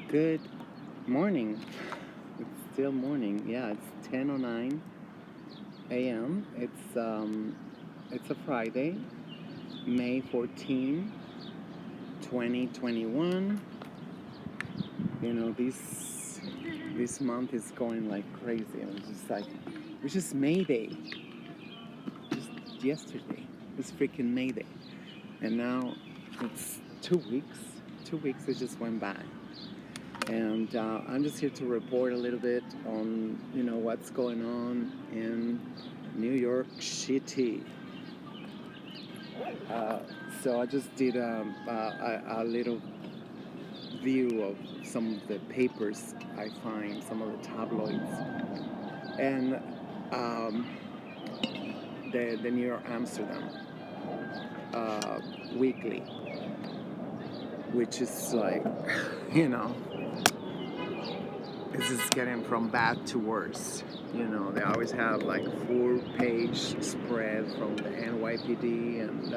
Good morning. It's still morning. Yeah, it's 10:09 a.m. It's a Friday, May 14, 2021. You know, this month is going like crazy. It's just May Day. Just yesterday. It's freaking May Day. And now it's 2 weeks. 2 weeks it just went by. And I'm just here to report a little bit on what's going on in New York City. So I just did a little view of some of the papers I find, some of the tabloids, and the New York Amsterdam Weekly, which is like this is getting from bad to worse. They always have like 4-page spread from the NYPD, and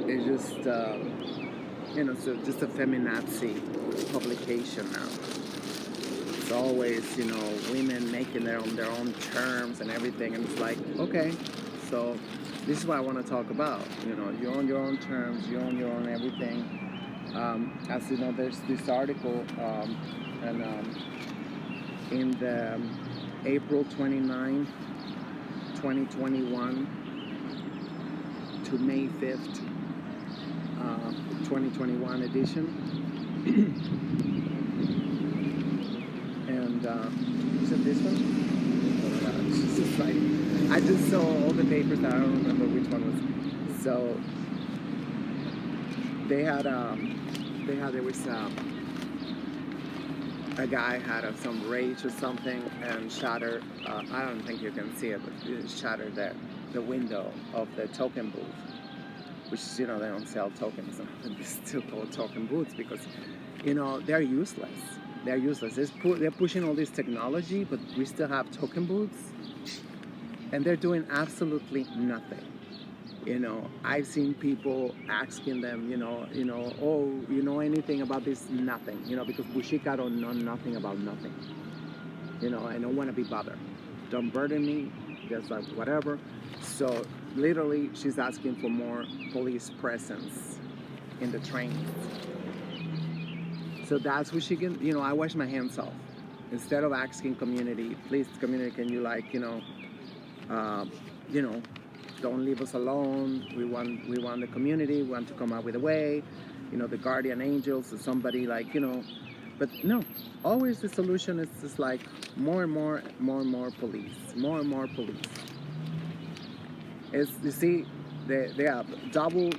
it's just, so just a feminazi publication now. It's always, women making their own terms and everything, and it's like, okay, so this is what I want to talk about. You own your own terms, you own your own everything. As you know, there's this article, and in the April 29, 2021 to May 5th, 2021 edition. And is it this one? Oh my God, it's just like, I just saw all the papers that I don't remember which one was. So there was a guy had some rage or something and shattered, I don't think you can see it, but it shattered the window of the token booth, which is, they don't sell tokens, and they still call token booths because, they're useless. They're useless. They're pushing all this technology, but we still have token booths, and they're doing absolutely nothing. I've seen people asking them, oh, you know anything about this? Nothing, because Bushika don't know nothing about nothing. I don't want to be bothered. Don't burden me, just like whatever. So literally, she's asking for more police presence in the trains. So that's what she can, I wash my hands off. Instead of asking community, please, community, can you don't leave us alone. We want the community. We want to come up with a way. The guardian angels or somebody but no. Always the solution is just like more and more police. More and more police. You see, they have double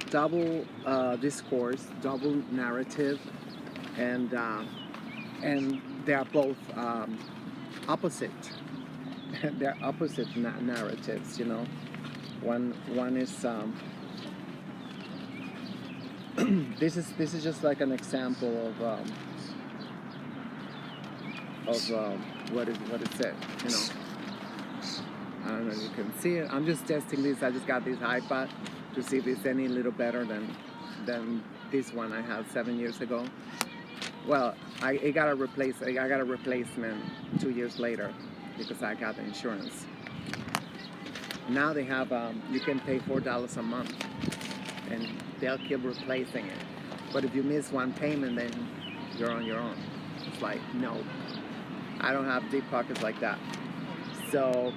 discourse, double narrative, and they are both opposite. They're opposite narratives. One is this is just like an example of what it said. I don't know if you can see it. I'm just testing this. I just got this iPad to see if it's any little better than this one I had 7 years ago. Well, I got a replacement 2 years later because I got the insurance. Now they have, you can pay $4 a month, and they'll keep replacing it. But if you miss one payment, then you're on your own. It's like, no, I don't have deep pockets like that. So,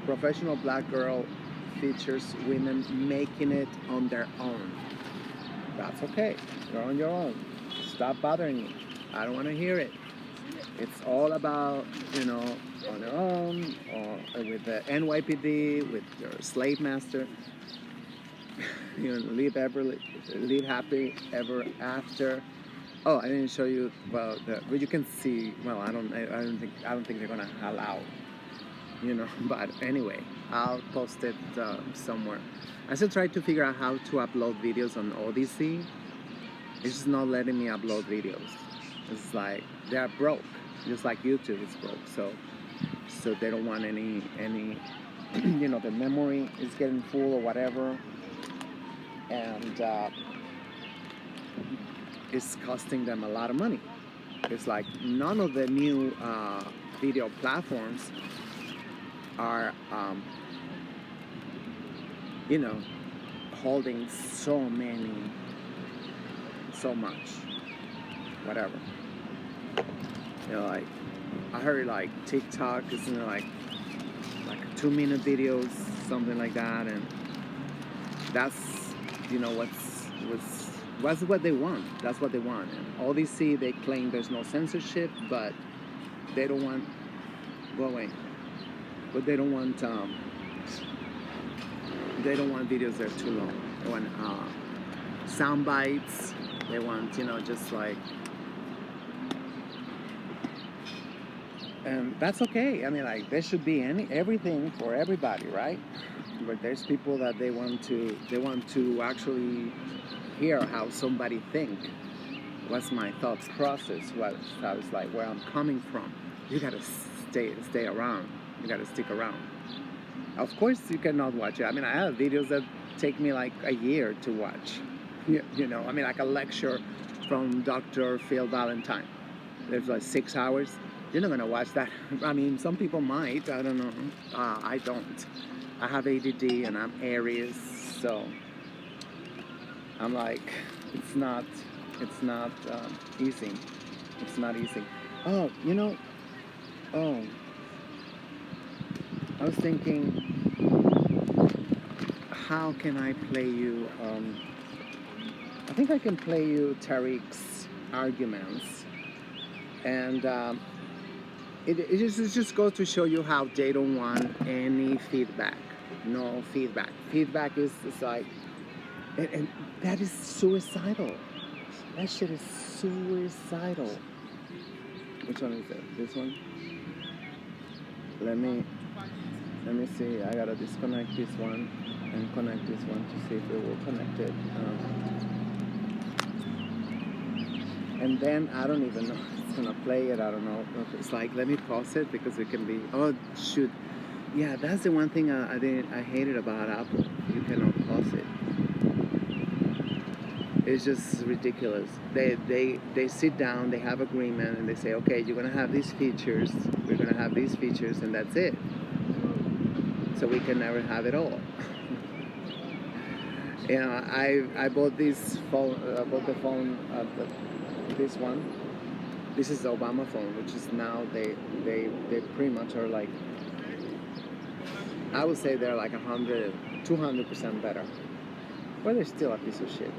professional black girl features women making it on their own. That's okay. You're on your own. Stop bothering me. I don't want to hear it. It's all about, on their own, or with the NYPD, with your slave master. Live happy ever after. Oh, I didn't show you. Well, but you can see. Well, I don't think they're gonna allow. But anyway, I'll post it somewhere. I still try to figure out how to upload videos on Odyssey. It's just not letting me upload videos. It's like they're broke, just like YouTube is broke. So they don't want any the memory is getting full or whatever. And is costing them a lot of money. It's like none of the new video platforms are, you know, holding so much, whatever. Like I heard like TikTok is like a 2 minute videos, something like that, and that's what's what they want. That's what they want. And all they see, they claim there's no censorship, but they don't want go away. But they don't want videos that are too long. They want sound bites. They want just like, and that's okay. I mean, like there should be everything for everybody, right? But there's people that they want to actually hear how somebody think. What's my thoughts process? How it's like where I'm coming from. You gotta stay around. You gotta stick around. Of course, you cannot watch it. I mean, I have videos that take me like a year to watch. I mean, like a lecture from Dr. Phil Valentine. There's like 6 hours. You're not gonna watch that. I mean, some people might. I don't know. I don't. I have ADD and I'm Aries, so I'm like, it's not easy. It's not easy. Oh, I was thinking, how can I play you? I think I can play you Tariq's arguments, and it just goes to show you how they don't want any feedback. No feedback. Feedback is like, and that is suicidal. That shit is suicidal. Which one is it? This one? Let me see. I gotta disconnect this one and connect this one to see if it will connect it. And then I don't even know if it's gonna play it. I don't know. It's like, let me pause it because it can be. Oh shoot! Yeah, that's the one thing I hated about Apple. You cannot pause it. It's just ridiculous. They sit down, they have agreement, and they say, okay, you're gonna have these features. We're gonna have these features, and that's it. So we can never have it all. I bought this phone. I bought the phone. This one. This is the Obama phone, which is now they pretty much are like. I would say they're like 200% better. But they're still a piece of shit,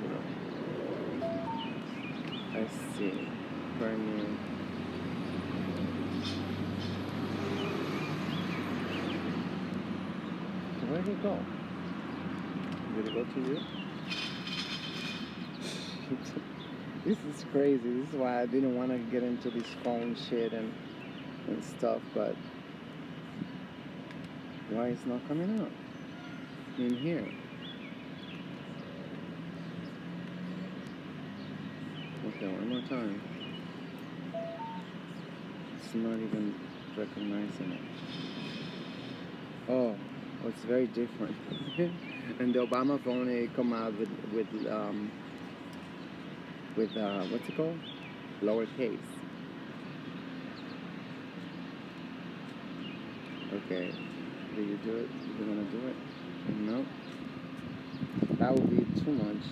Let's see. Brand new. Where did it go? Did it go to you? This is crazy. This is why I didn't want to get into this phone shit and stuff, but why it's not coming out in here? Okay, one more time. It's not even recognizing it. Oh, it's very different. And the Obama phone, it come out with what's it called? Lowercase. Okay, do you do it? You're gonna do it? No. That would be too much.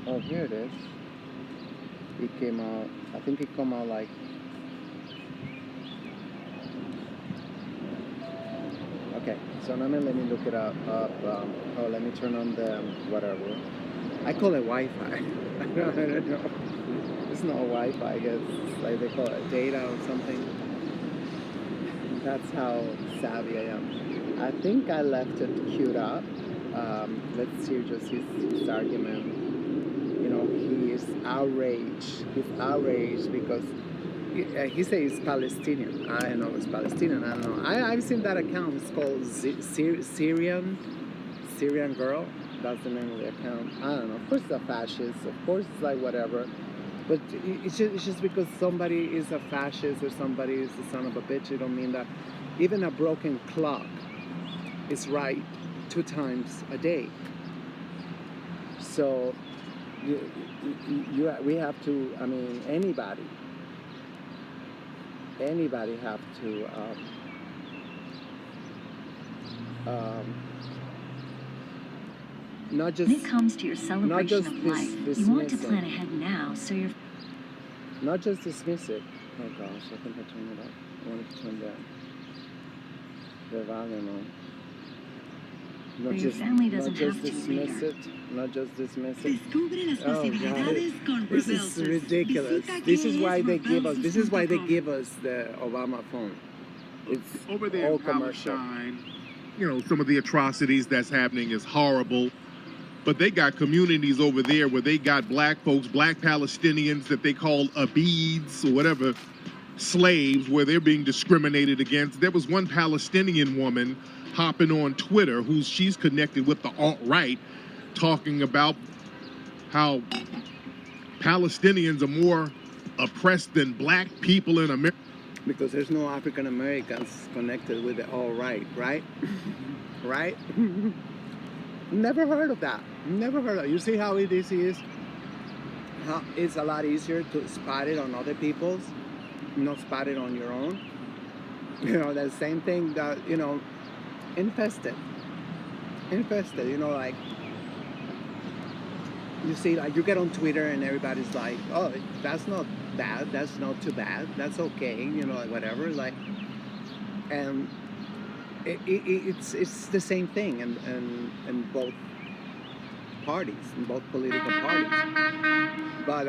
Oh, here it is. It came out. I think it came out like. Okay, so now let me look it up. Let me turn on the whatever. I call it Wi-Fi. I don't know. It's not Wi-Fi. I guess it's like they call it data or something. That's how savvy I am. I think I left it queued up. Let's hear just his argument. He is outraged. He's outraged because he says he's Palestinian. I don't know it's Palestinian. I don't know. I've seen that account. It's called Syrian girl. That's the name of the account. I don't know. Of course it's a fascist. Of course it's like whatever. But it's just because somebody is a fascist or somebody is the son of a bitch, it don't mean that even a broken clock is right 2 times a day. So we have to. I mean, anybody have to. Um, not just When it comes to your not celebration just of life, you dismiss want to it. plan ahead now so you're Not just dismiss it. Oh gosh, I think I turned it up. I wanted to turn the volume on. so your family doesn't have to dismiss later. it. Not just dismiss it. Descubre las Oh God, posibilidades con this is Rebelsis. ridiculous. Visita This is why they give us. This is why they quees.rebelsis.com. give us the Obama phone. It's Over there all in commercial. Palestine, you know, some of the atrocities that's happening is horrible. But they got communities over there where they got black folks, black Palestinians that they call abids or whatever, slaves, where they're being discriminated against. There was one Palestinian woman hopping on Twitter she's connected with the alt-right, talking about how Palestinians are more oppressed than black people in America. Because there's no African Americans connected with the alt-right, right? Right? Never heard of that. Never heard of it. You see how this is? How it's a lot easier to spot it on other people's, not spot it on your own. You know, the same thing that, infested. Like, you see, like, you get on Twitter and everybody's like, oh, that's not bad, that's not too bad, that's okay, like, whatever, like, and it's the same thing in both parties, in both political parties. But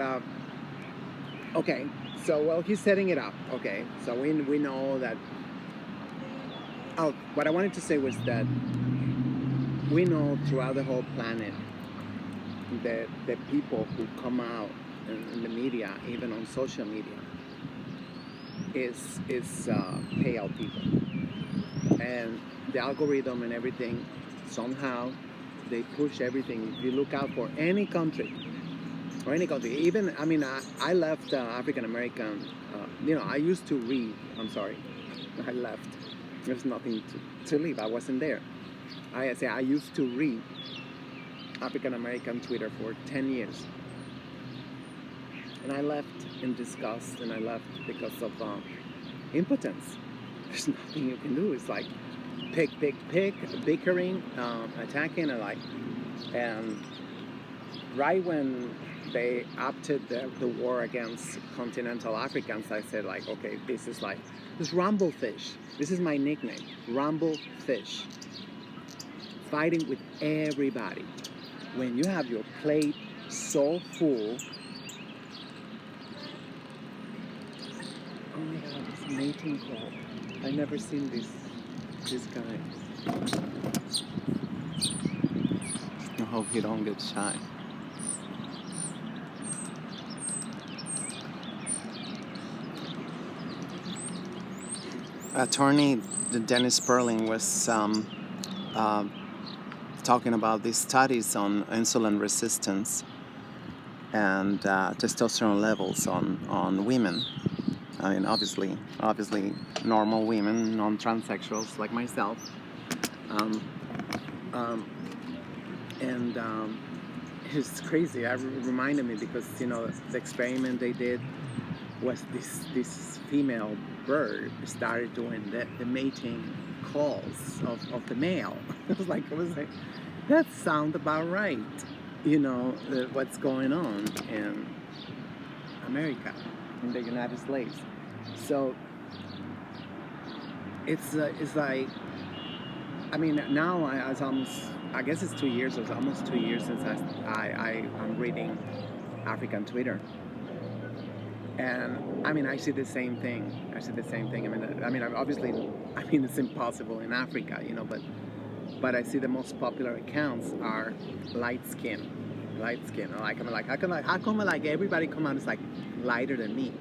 okay, so well, he's setting it up. Okay, so we know that. Oh, what I wanted to say was that we know throughout the whole planet that the people who come out in the media, even on social media, is payout people, and the algorithm and everything, somehow they push everything. If you look out for any country, even, I mean, I left African American, I used to read. I'm sorry, I left. There's nothing to leave. I wasn't there. I used to read African American Twitter for 10 years. And I left in disgust, and I left because of impotence. There's nothing you can do. It's like pick, bickering, attacking, and right when they opted the war against continental Africans, I said, like, okay, this Rumblefish. This is my nickname, Rumblefish. Fighting with everybody. When you have your plate so full. Oh my God, it's a mating call. I've never seen these guys. I hope he don't get shy. Attorney Dennis Perling was talking about these studies on insulin resistance and testosterone levels on women. I mean, obviously normal women, non-transsexuals like myself. It's crazy. It reminded me because, the experiment they did was this female bird started doing the mating calls of the male. It was like, that sounds about right. What's going on in America, in the United States. So it's like, I mean, now I guess it's 2 years. It's almost 2 years since I'm reading African Twitter. And I mean, I see the same thing. I mean, obviously, it's impossible in Africa, but I see the most popular accounts are light skin. How come everybody come out is like lighter than me?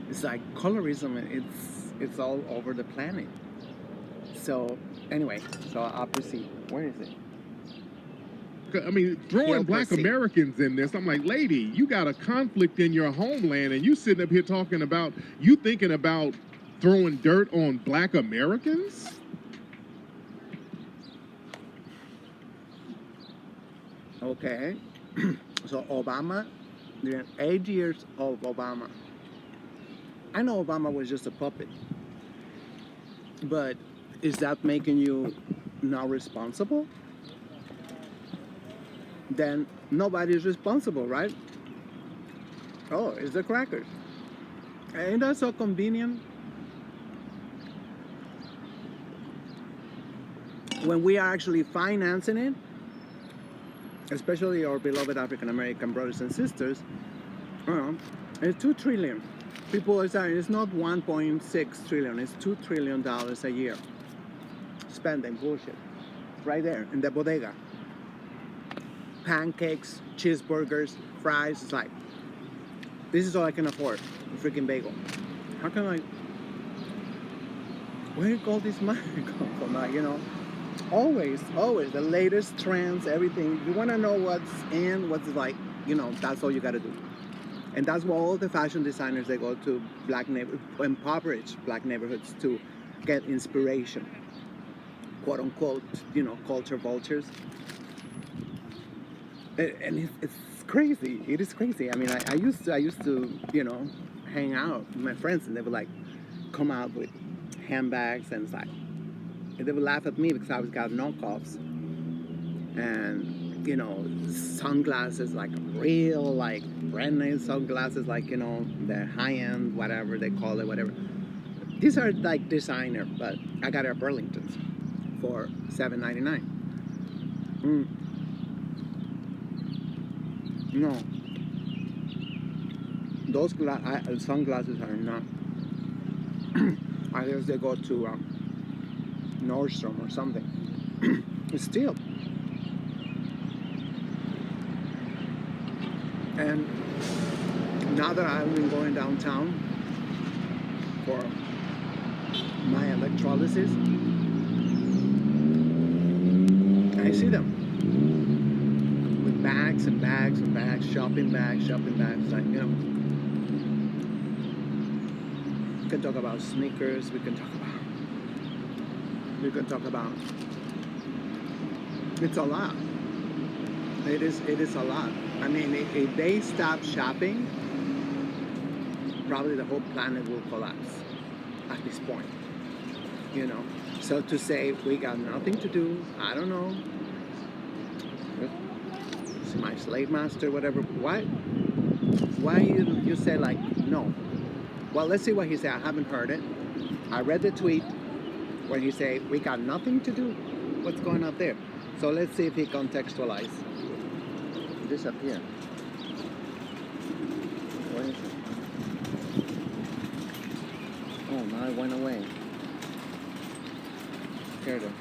It's like colorism. It's all over the planet. So anyway, I'll proceed. Where is it? I mean, throwing black Americans in this, I'm like, lady, you got a conflict in your homeland, and you sitting up here thinking about throwing dirt on black Americans? Okay. So Obama, during 8 years of Obama, I know Obama was just a puppet, but is that making you not responsible? Then nobody's responsible, right? Oh, it's the crackers. Ain't that so convenient? When we are actually financing it, especially our beloved African American brothers and sisters, it's 2 trillion. People are saying it's not 1.6 trillion, it's $2 trillion a year. Spending bullshit. Right there in the bodega. Pancakes, cheeseburgers, fries. It's like, this is all I can afford. A freaking bagel. How can I? Where did all this money come from? You know, always the latest trends, everything. You want to know what's in, what's like, you know, that's all you got to do. And that's why all the fashion designers, they go to impoverished black neighborhoods to get inspiration, quote unquote, you know, culture vultures. And it's crazy. It is crazy. I mean, I used to, you know, hang out with my friends, and they would like come out with handbags, and it's like, and they would laugh at me because I always got knockoffs, and you know, sunglasses, like real, like brand name sunglasses, like, you know, the high end, whatever they call it, whatever. These are like designer, but I got it at Burlington's for $7.99. No, those sunglasses are not. I guess they go to Nordstrom or something. Still. And now that I've been going downtown for my electrolysis, I see them with bags and bags and bags, shopping bags, like, you know. We can talk about sneakers, we can talk about, it's a lot. It is a lot. I mean, if they stop shopping, probably the whole planet will collapse at this point, you know. So to say we got nothing to do, I don't know. It's my slave master, whatever. Why you say like no? Well, let's see what he said. I haven't heard it. I read the tweet where he said we got nothing to do. What's going on there? So let's see if he contextualized. Disappear. Where is it? Oh, now it went away. Scared him.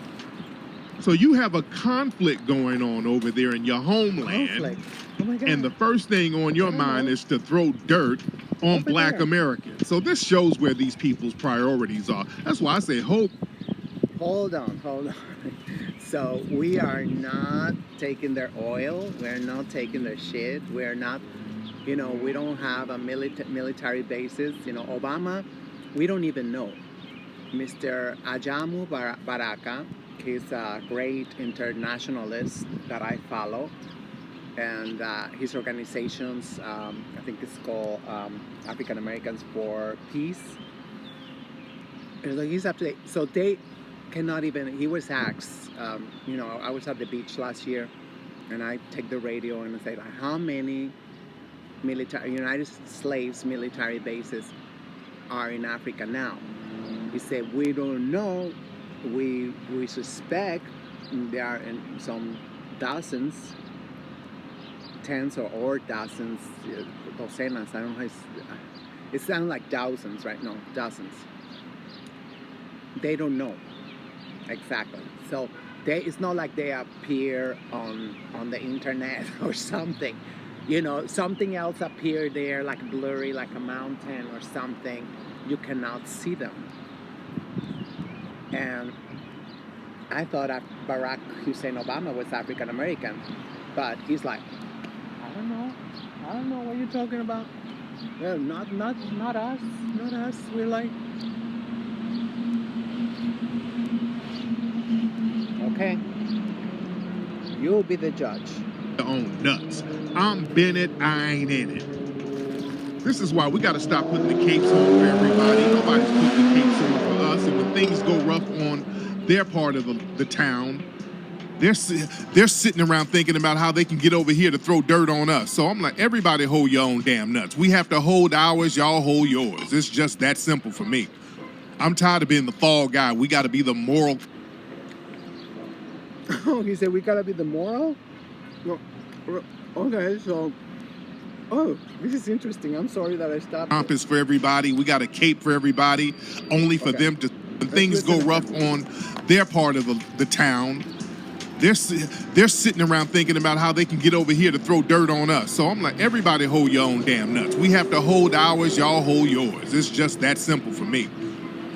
So you have a conflict going on over there in your homeland. Conflict. Oh my God. And the first thing on your mind is to throw dirt on Over black there. Americans. So this shows where these people's priorities are. That's why I say hope. Hold on. So we are not taking their oil. We're not taking their shit. We're not, you know, we don't have a military bases. You know, Obama, we don't even know. Mr. Ajamu Baraka, he's a great internationalist that I follow. And his organizations, I think it's called African Americans for Peace. He's up to date. So they cannot even, he was asked, you know, I was at the beach last year, and I take the radio and I say, how many United States military bases are in Africa now? He said, we don't know. We suspect there are in some dozens, tens or dozens, docenas, I don't know, it sounds like thousands, right? No, dozens. They don't know exactly. So it's not like they appear on the internet or something. You know, something else appeared there, like blurry, like a mountain or something. You cannot see them. And I thought Barack Hussein Obama was African American, but he's like, I don't know what you're talking about. Well, not us. We're like, okay, you'll be the judge. your own nuts. I'm Bennett, I ain't in it. This is why we got to stop putting the capes on for everybody. Nobody's putting the capes on for us. And when things go rough on their part of the town, they're sitting around thinking about how they can get over here to throw dirt on us. So I'm like, everybody hold your own damn nuts. We have to hold ours, y'all hold yours. It's just that simple for me. I'm tired of being the fall guy. We got to be the moral. Oh, he said we gotta be the moral? Well, okay, so... Oh, this is interesting. I'm sorry that I stopped. Compass for everybody. We got a cape for everybody, only for them to, when things go rough on their part of the town, they're sitting around thinking about how they can get over here to throw dirt on us. So I'm like, everybody hold your own damn nuts. We have to hold ours, y'all hold yours. It's just that simple for me.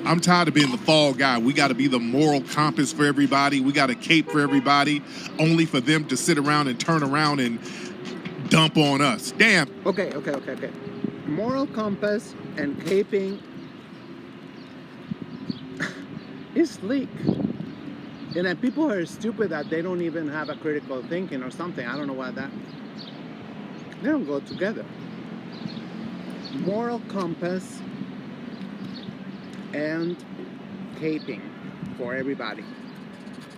I'm tired of being the fall guy. We got to be the moral compass for everybody. We got a cape for everybody, only for them to sit around and turn around and dump on us. Damn. Okay. Moral compass and caping is sleek. And then people are stupid that they don't even have a critical thinking or something. I don't know why that. They don't go together. Moral compass and caping for everybody.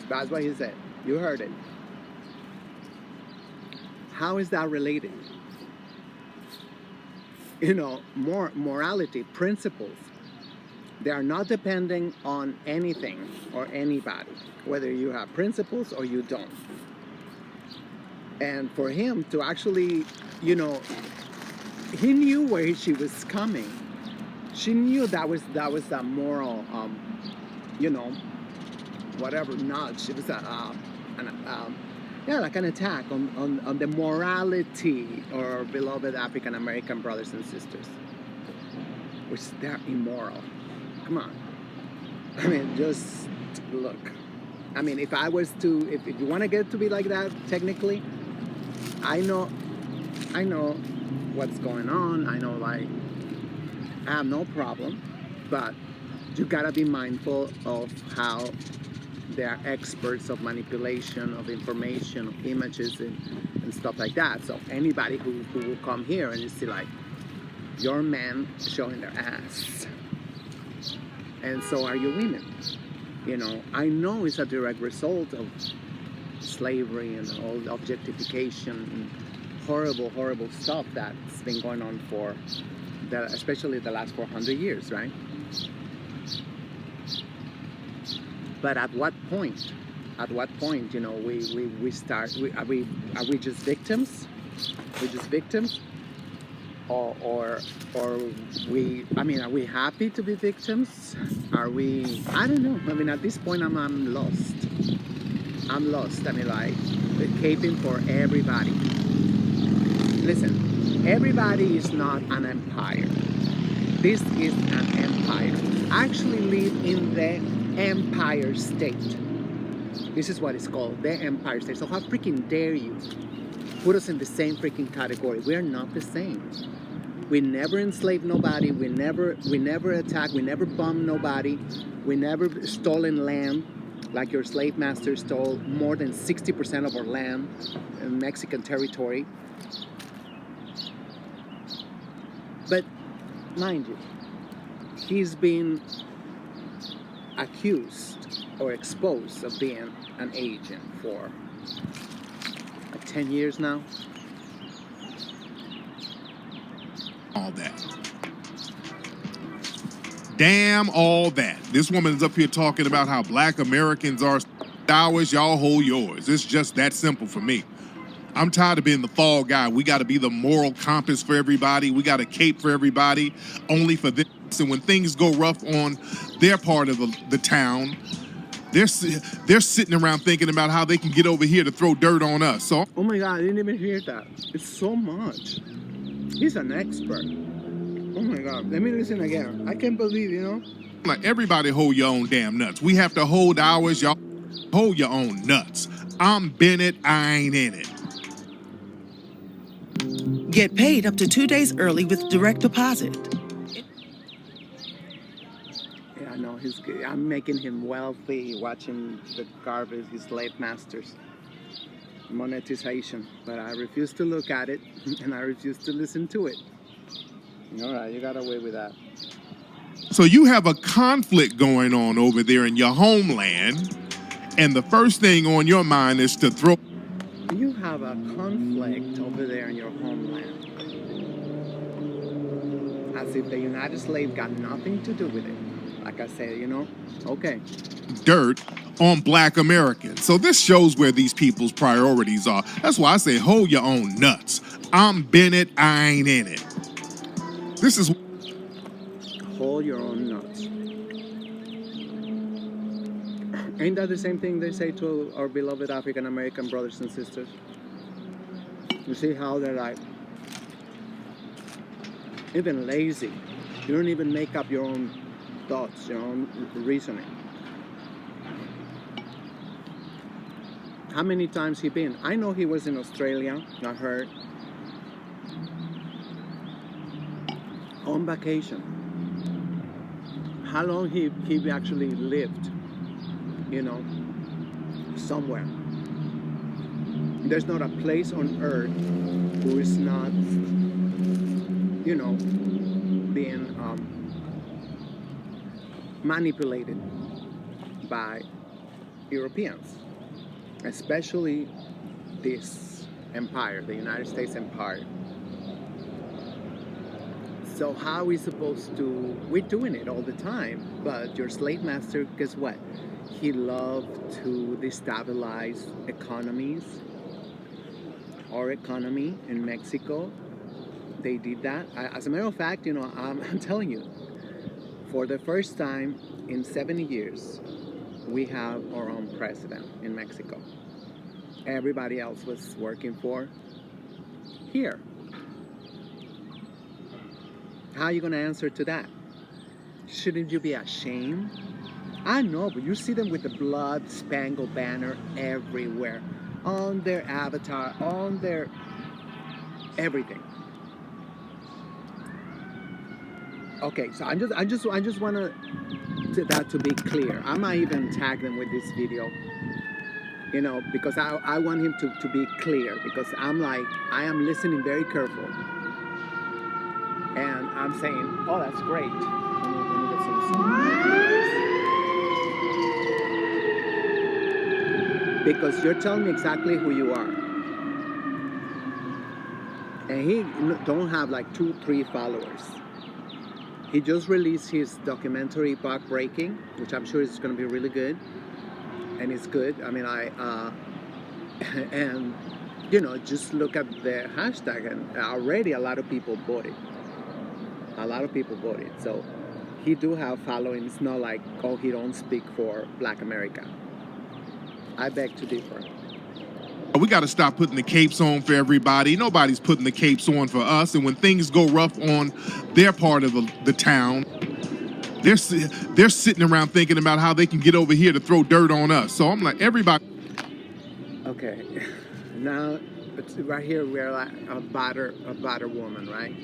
That's what he said. You heard it. How is that related? You know, morality, principles, they are not depending on anything or anybody, whether you have principles or you don't. And for him to actually, you know, he knew where she was coming. She knew that was a moral, you know, whatever nudge. It was like an attack on the morality of our beloved African American brothers and sisters, which they're immoral. Come on. I mean, just look. I mean, if I was to, if you want to get it to be like that, technically, I know what's going on. I know, like, I have no problem, but you gotta be mindful of how they are experts of manipulation of information, of images, and stuff like that. So anybody who will come here and you see, like, your men showing their ass, and so are your women. You know, I know it's a direct result of slavery and all objectification and horrible stuff that's been going on for especially the last 400 years, right? But at what point? At what point, you know, we start? Are we just victims? We're just victims, or we? I mean, are we happy to be victims? Are we? I don't know. I mean, at this point, I'm lost. I'm lost. I mean, like, caping for everybody. Listen, everybody is not an empire. This is an empire. I actually live in the Empire State. This is what it's called, the Empire State. So how freaking dare you put us in the same freaking category? We're not the same. We never enslaved nobody. We never attacked. We never bombed nobody. We never stolen land like your slave master stole more than 60% of our land in Mexican territory. But mind you, he's been accused or exposed of being an agent for like 10 years now. All that. Damn all that. This woman is up here talking about how black Americans are ours, y'all hold yours. It's just that simple for me. I'm tired of being the fall guy. We got to be the moral compass for everybody. We got a cape for everybody, only for them. And when things go rough on their part of the town, they're sitting around thinking about how they can get over here to throw dirt on us. So, oh my God, I didn't even hear that. It's so much. He's an expert. Oh my God, let me listen again. I can't believe, you know. Like, everybody hold your own damn nuts. We have to hold ours, y'all hold your own nuts. I'm Bennett, I ain't in it. Get paid up to 2 days early with direct deposit. Yeah, I know. I'm making him wealthy watching the garbage his slave masters monetization, but I refuse to look at it and I refuse to listen to it. All right, you got away with that. So you have a conflict going on over there in your homeland, and the first thing on your mind is to throw. You have a conflict over there in your homeland. As if the United States got nothing to do with it. Like I said, okay. Dirt on black Americans. So this shows where these people's priorities are. That's why I say hold your own nuts. I'm Bennett, I ain't in it. This is Hold your own nuts. Ain't that the same thing they say to our beloved African American brothers and sisters? You see how they're like even lazy. You don't even make up your own thoughts, your own reasoning. How many times he been? I know he was in Australia, I heard. On vacation. How long he actually lived, somewhere. There's not a place on earth who is not, being manipulated by Europeans, especially this empire, the United States empire. So how are we supposed to, we're doing it all the time, but your slave master, guess what? He loved to destabilize economies. Our economy in Mexico, they did that. As a matter of fact, I'm telling you, for the first time in 70 years, we have our own president in Mexico. Everybody else was working for here. How are you going to answer to that? Shouldn't you be ashamed? I know, but you see them with the blood-spangled banner everywhere, on their avatar, on their everything. Okay, so I just want that to be clear. I might even tag them with this video, because I want him to be clear, because I am listening very careful. And I'm saying, oh, that's great. Let me get some sound. Because you're telling me exactly who you are. And he don't have like 2-3 followers. He just released his documentary, Backbreaking, which I'm sure is going to be really good. And it's good. I mean, and, just look at the hashtag, and already a lot of people bought it. A lot of people voted, so he do have following. It's not like, oh, he don't speak for Black America. I beg to differ. We got to stop putting the capes on for everybody. Nobody's putting the capes on for us. And when things go rough on their part of the town, they're sitting around thinking about how they can get over here to throw dirt on us. So I'm like, everybody. Okay, now right here we're like a batter woman, right?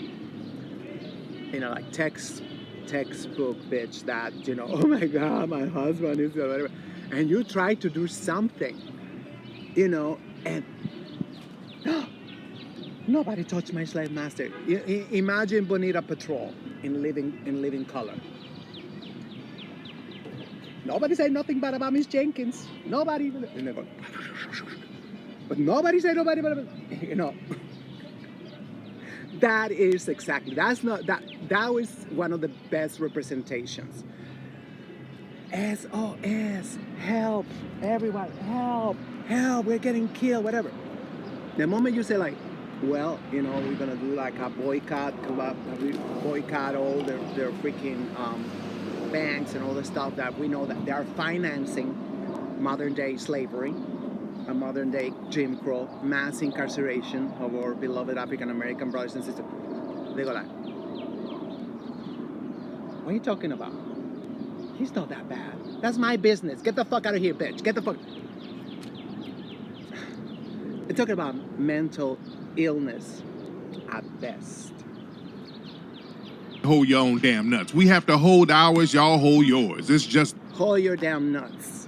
Like textbook bitch that, oh my God, my husband is whatever. And you try to do something, and nobody touched my slave master. Imagine Bonita Patrol in living color. Nobody said nothing bad about Miss Jenkins. Nobody. But nobody said nobody but, That is exactly, that was one of the best representations. SOS, help, everyone, help, we're getting killed, whatever. The moment you say like, well, we're gonna do like a boycott all their freaking banks and all the stuff that we know that they are financing modern day slavery, a modern day Jim Crow, mass incarceration of our beloved African American brothers and sisters. They go like, what are you talking about? He's not that bad. That's my business. Get the fuck out of here, bitch. Get the fuck. They're talking about mental illness at best. Hold your own damn nuts. We have to hold ours, y'all hold yours. It's just hold your damn nuts.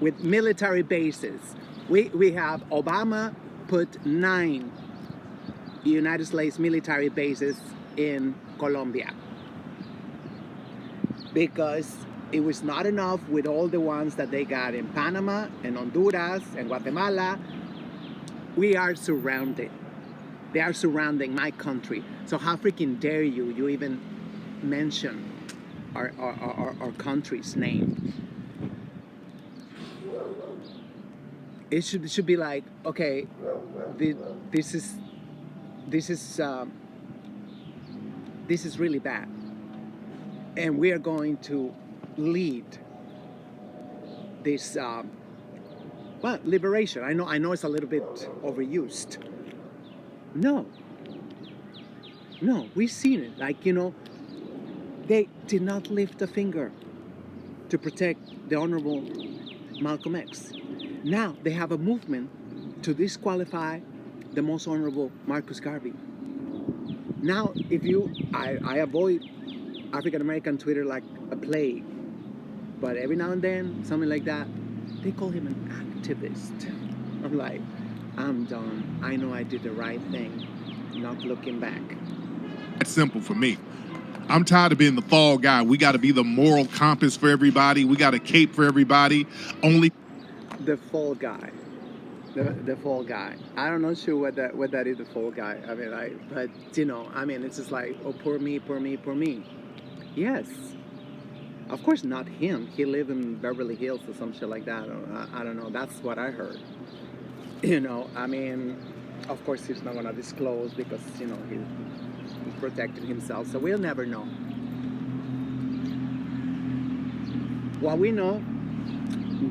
With military bases, We have Obama put 9 United States military bases in Colombia because it was not enough with all the ones that they got in Panama and Honduras and Guatemala. We are surrounded. They are surrounding my country. So how freaking dare you even mention our country's name? It should be like, okay, this is really bad, and we are going to lead this liberation. I know it's a little bit overused. No, we've seen it. Like, they did not lift a finger to protect the Honorable Malcolm X. Now they have a movement to disqualify the most honorable Marcus Garvey. Now, I avoid African American Twitter like a plague, but every now and then, something like that, they call him an activist. I'm like, I'm done. I know I did the right thing, not looking back. That's simple for me. I'm tired of being the fall guy. We got to be the moral compass for everybody. We got a cape for everybody. Only the fall guy. The fall guy. I'm not sure what that is, the fall guy. I mean, but it's just like, oh, poor me, poor me, poor me. Yes. Of course not him. He lived in Beverly Hills or some shit like that. I don't know. That's what I heard. Of course he's not going to disclose because, he's protecting himself. So we'll never know. Well, we know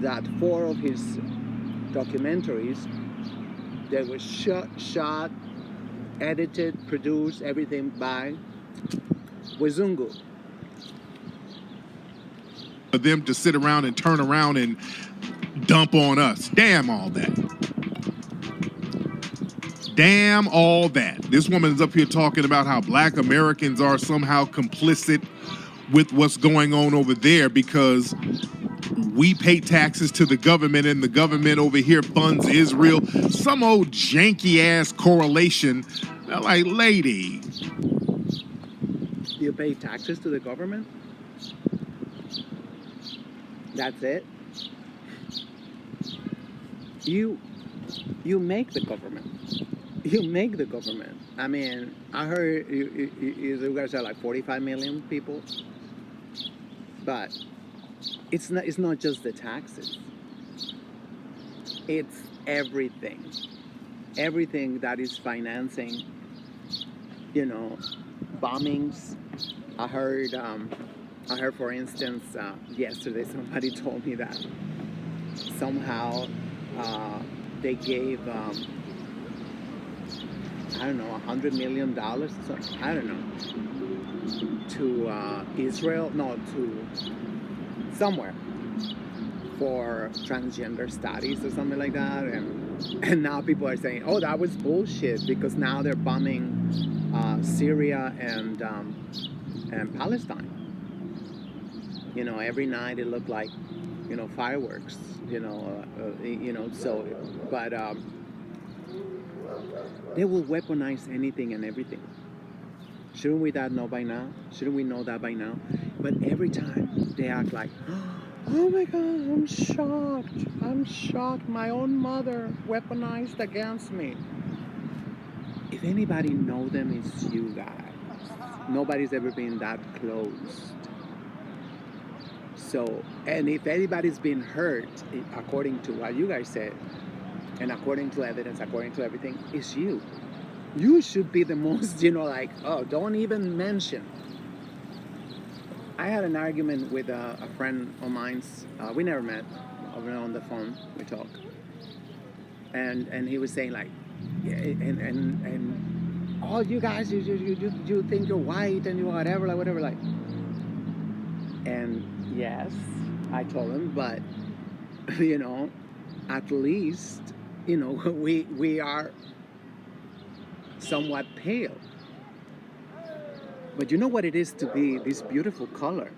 that 4 of his documentaries, they were shot, edited, produced, everything by Wazungu. for them to sit around and turn around and dump on us. Damn all that. Damn all that. This woman is up here talking about how black Americans are somehow complicit with what's going on over there because we pay taxes to the government and the government over here funds Israel. Some old janky ass correlation. They're like, lady. You pay taxes to the government? That's it? You make the government. You make the government. I mean, I heard you guys are like 45 million people, but it's not just the taxes. It's everything that is financing, bombings. I heard, for instance, yesterday somebody told me that somehow they gave, $100 million, so, I don't know, to Israel, no, to somewhere for transgender studies or something like that, and now people are saying, oh, that was bullshit because now they're bombing Syria and Palestine. Every night it looked like, fireworks. So, but they will weaponize anything and everything. Shouldn't we know by now? Shouldn't we know that by now? But every time they act like, oh my God, I'm shocked. I'm shocked. My own mother weaponized against me. If anybody know them, it's you guys. Nobody's ever been that close. So, and if anybody's been hurt, according to what you guys said, and according to evidence, according to everything, it's you. You should be the most, oh, don't even mention. I had an argument with a friend of mine's. We never met. We were on the phone. We talk. And he was saying like, yeah, and all you guys, you think you're white and you whatever, like. And yes, I told him, but at least we are somewhat pale. But you know what it is to be this beautiful color?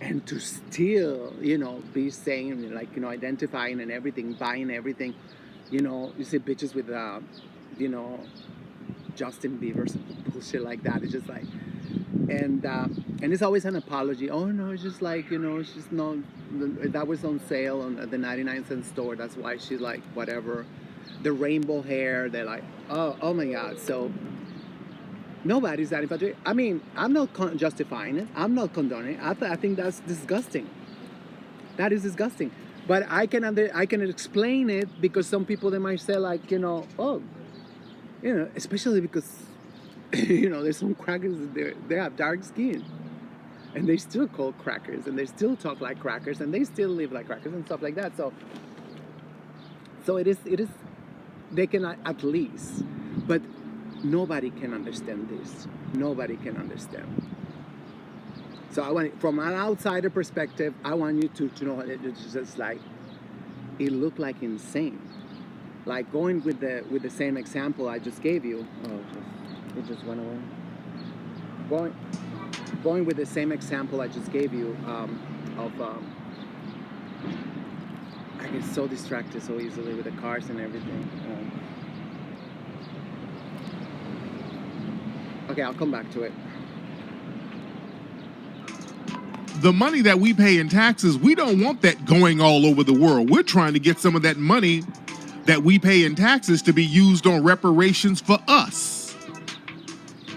and to still, be saying, like, identifying and everything, buying everything. You see bitches with, you know, Justin Bieber's bullshit like that. It's just like, and it's always an apology. Oh no, it's just like, it's just not, that was on sale at the 99-cent store. That's why she's like, whatever. The rainbow hair, they're like, oh my God. So nobody's that infatuated. I mean, I'm not justifying it. I'm not condoning it. I think that's disgusting. That is disgusting. But I can explain it, because some people, they might say like, oh, especially because, there's some crackers that they have dark skin, and they still call crackers, and they still talk like crackers, and they still live like crackers and stuff like that. So it is they can at least, but nobody can understand this. Nobody can understand. So I want, from an outsider perspective, I want you to know it's just like, it looked like insane. Like going with the same example I just gave you. Oh, it just went away. Going with the same example I just gave you, I get so distracted so easily with the cars and everything. Okay, I'll come back to it. The money that we pay in taxes, we don't want that going all over the world. We're trying to get some of that money that we pay in taxes to be used on reparations for us.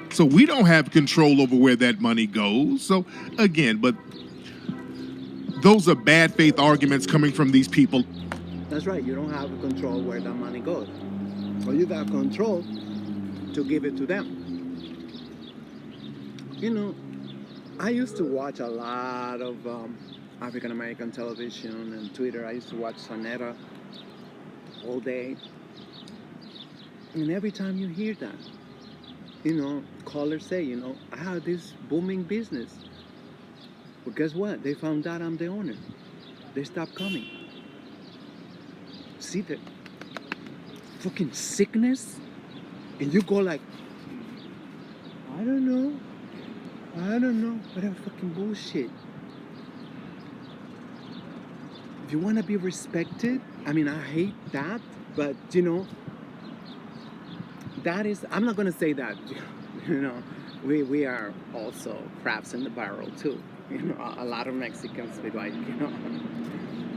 So we don't have control over where that money goes. So again, but those are bad faith arguments coming from these people. That's right. You don't have control where that money goes. Well, you got control to give it to them. I used to watch a lot of African American television and Twitter. I used to watch Soneta all day. And every time you hear that, callers say, I have this booming business. But guess what? They found out I'm the owner. They stopped coming. See the fucking sickness? And you go like, I don't know. Whatever fucking bullshit. If you want to be respected, I mean, I hate that, but that is, I'm not going to say that, we are also crabs in the barrel too. A lot of Mexicans,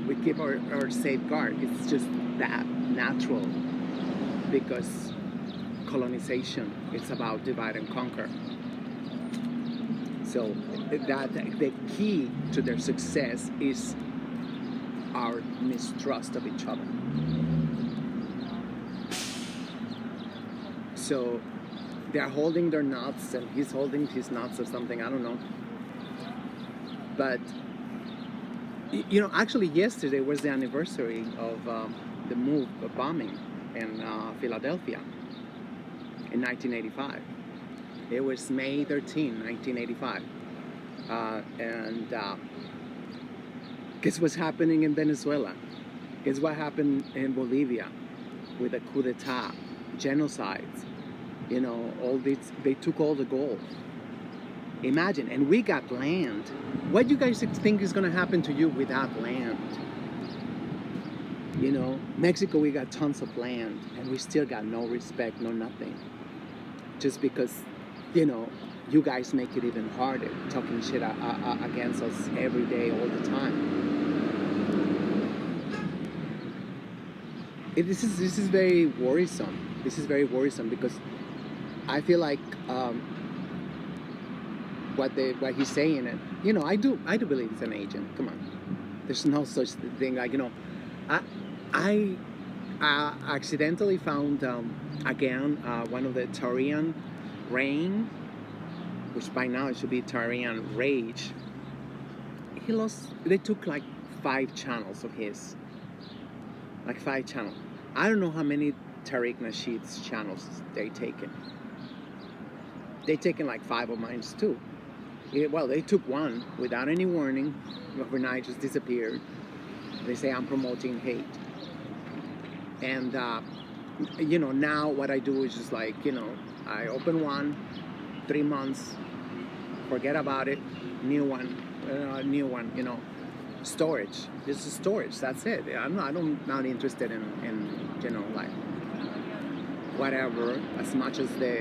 we keep our safeguard. It's just that natural, because colonization, it's about divide and conquer. So that the key to their success is our mistrust of each other. So they're holding their nuts, and he's holding his nuts or something, I don't know. But, actually yesterday was the anniversary of the bombing in Philadelphia in 1985. It was May 13, 1985. And guess what's happening in Venezuela? Guess what happened in Bolivia with the coup d'etat, genocides? All this, they took all the gold. Imagine, and we got land. What do you guys think is going to happen to you without land? Mexico, we got tons of land, and we still got no respect, no nothing. Just because, you guys make it even harder, talking shit against us every day, all the time. This is very worrisome. This is very worrisome, because I feel like what he's saying, and I do believe it's an agent. Come on, there's no such thing like I accidentally found again one of the Tarian Rain, which by now it should be Tarian Rage. They took like 5 channels of his, like 5 channels. I don't know how many Tariq Nasheed's channels they taken. They taken like 5 of mine too. Well, they took one without any warning. Overnight, just disappeared. They say I'm promoting hate. And now what I do is just like, I open one, 3 months, forget about it, new one, a new one, storage. This is storage. That's it. I'm not interested in like whatever as much as they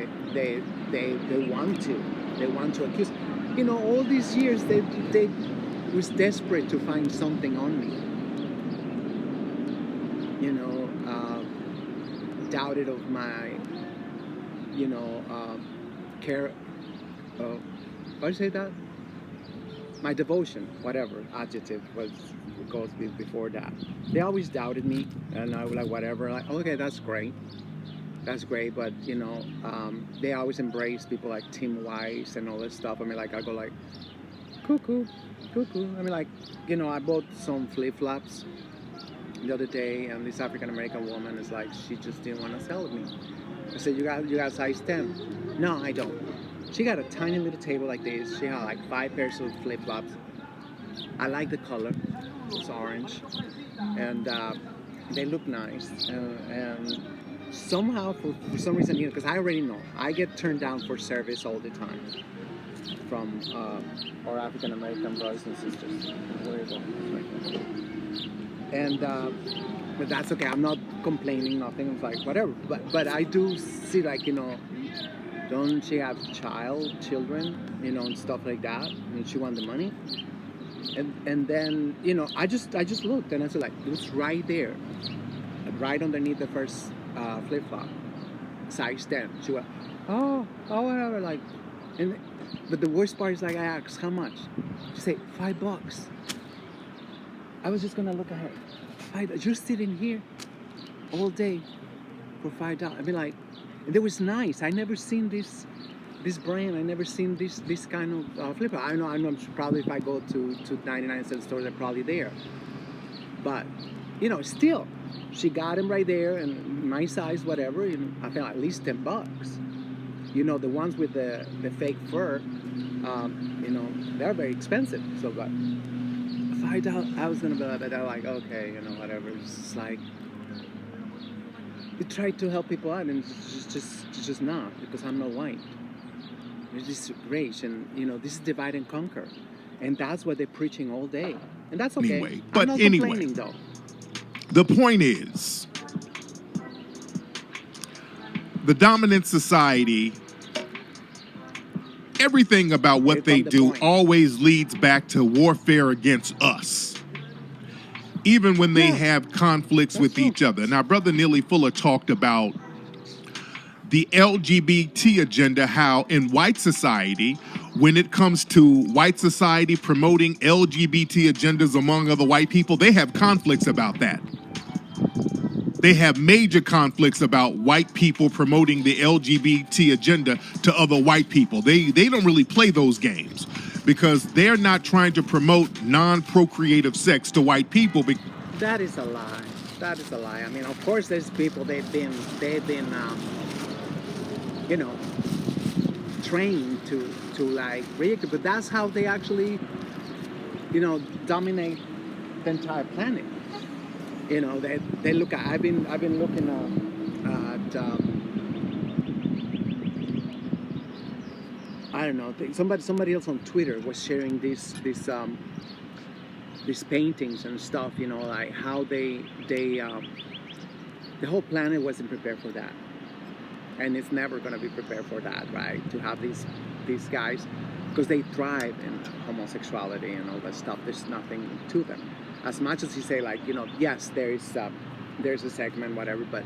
want to accuse. All these years they was desperate to find something on me. Doubted of my care. Why do you say that? My devotion, whatever adjective goes before that. They always doubted me, and I was like, whatever. Like, okay, that's great, but they always embrace people like Tim Wise and all this stuff. I mean, like I go like, cuckoo. I mean, like, I bought some flip flops the other day, and this African American woman is like, she just didn't want to sell me. I said, you got size 10? No, I don't. She got a tiny little table like this. She had like 5 pairs of flip flops. I like the color. It's orange, and they look nice. And somehow, for some reason, because I already know, I get turned down for service all the time from our African American brothers and sisters. Where you go? And but that's okay. I'm not complaining. Nothing. It's like whatever. But I do see like don't she have children, and stuff like that, and she want the money. And then I just looked and I said like it was right there, right underneath the first flip flop, size 10. She went, oh whatever, like, but the worst part is like I asked how much. She said $5. I was just gonna look at her. You're sitting here all day for $5. I mean, like, and it was nice. I never seen this brand. I never seen this kind of flipper. I know. Probably if I go to 99-cent stores, they're probably there. But still, she got them right there, and my size, whatever. I felt at least $10. The ones with the fake fur, they're very expensive. So, but $5, I was gonna be like, but they're like, okay, whatever. It's just like you try to help people out, and it's just not, because I'm not white. There's this race, and this is divide and conquer, and that's what they're preaching all day, and that's okay. Anyway, I'm not complaining, though. The point is, the dominant society, everything about what they do always leads back to warfare against us, even when they have conflicts with each other. Now, Brother Neely Fuller talked about the LGBT agenda, how in white society, when it comes to white society promoting LGBT agendas among other white people, they have conflicts about that. They have major conflicts about white people promoting the LGBT agenda to other white people. They don't really play those games because they're not trying to promote non-procreative sex to white people. That is a lie. That is a lie. I mean, of course, there's people they've been trained to like react, but that's how they actually dominate the entire planet. They look at. I've been looking at I don't know. Somebody else on Twitter was sharing these paintings and stuff. Like how the whole planet wasn't prepared for that, and it's never gonna be prepared for that, right? To have these guys, because they thrive in homosexuality and all that stuff. There's nothing to them. As much as you say, like, yes, there's a segment, whatever, but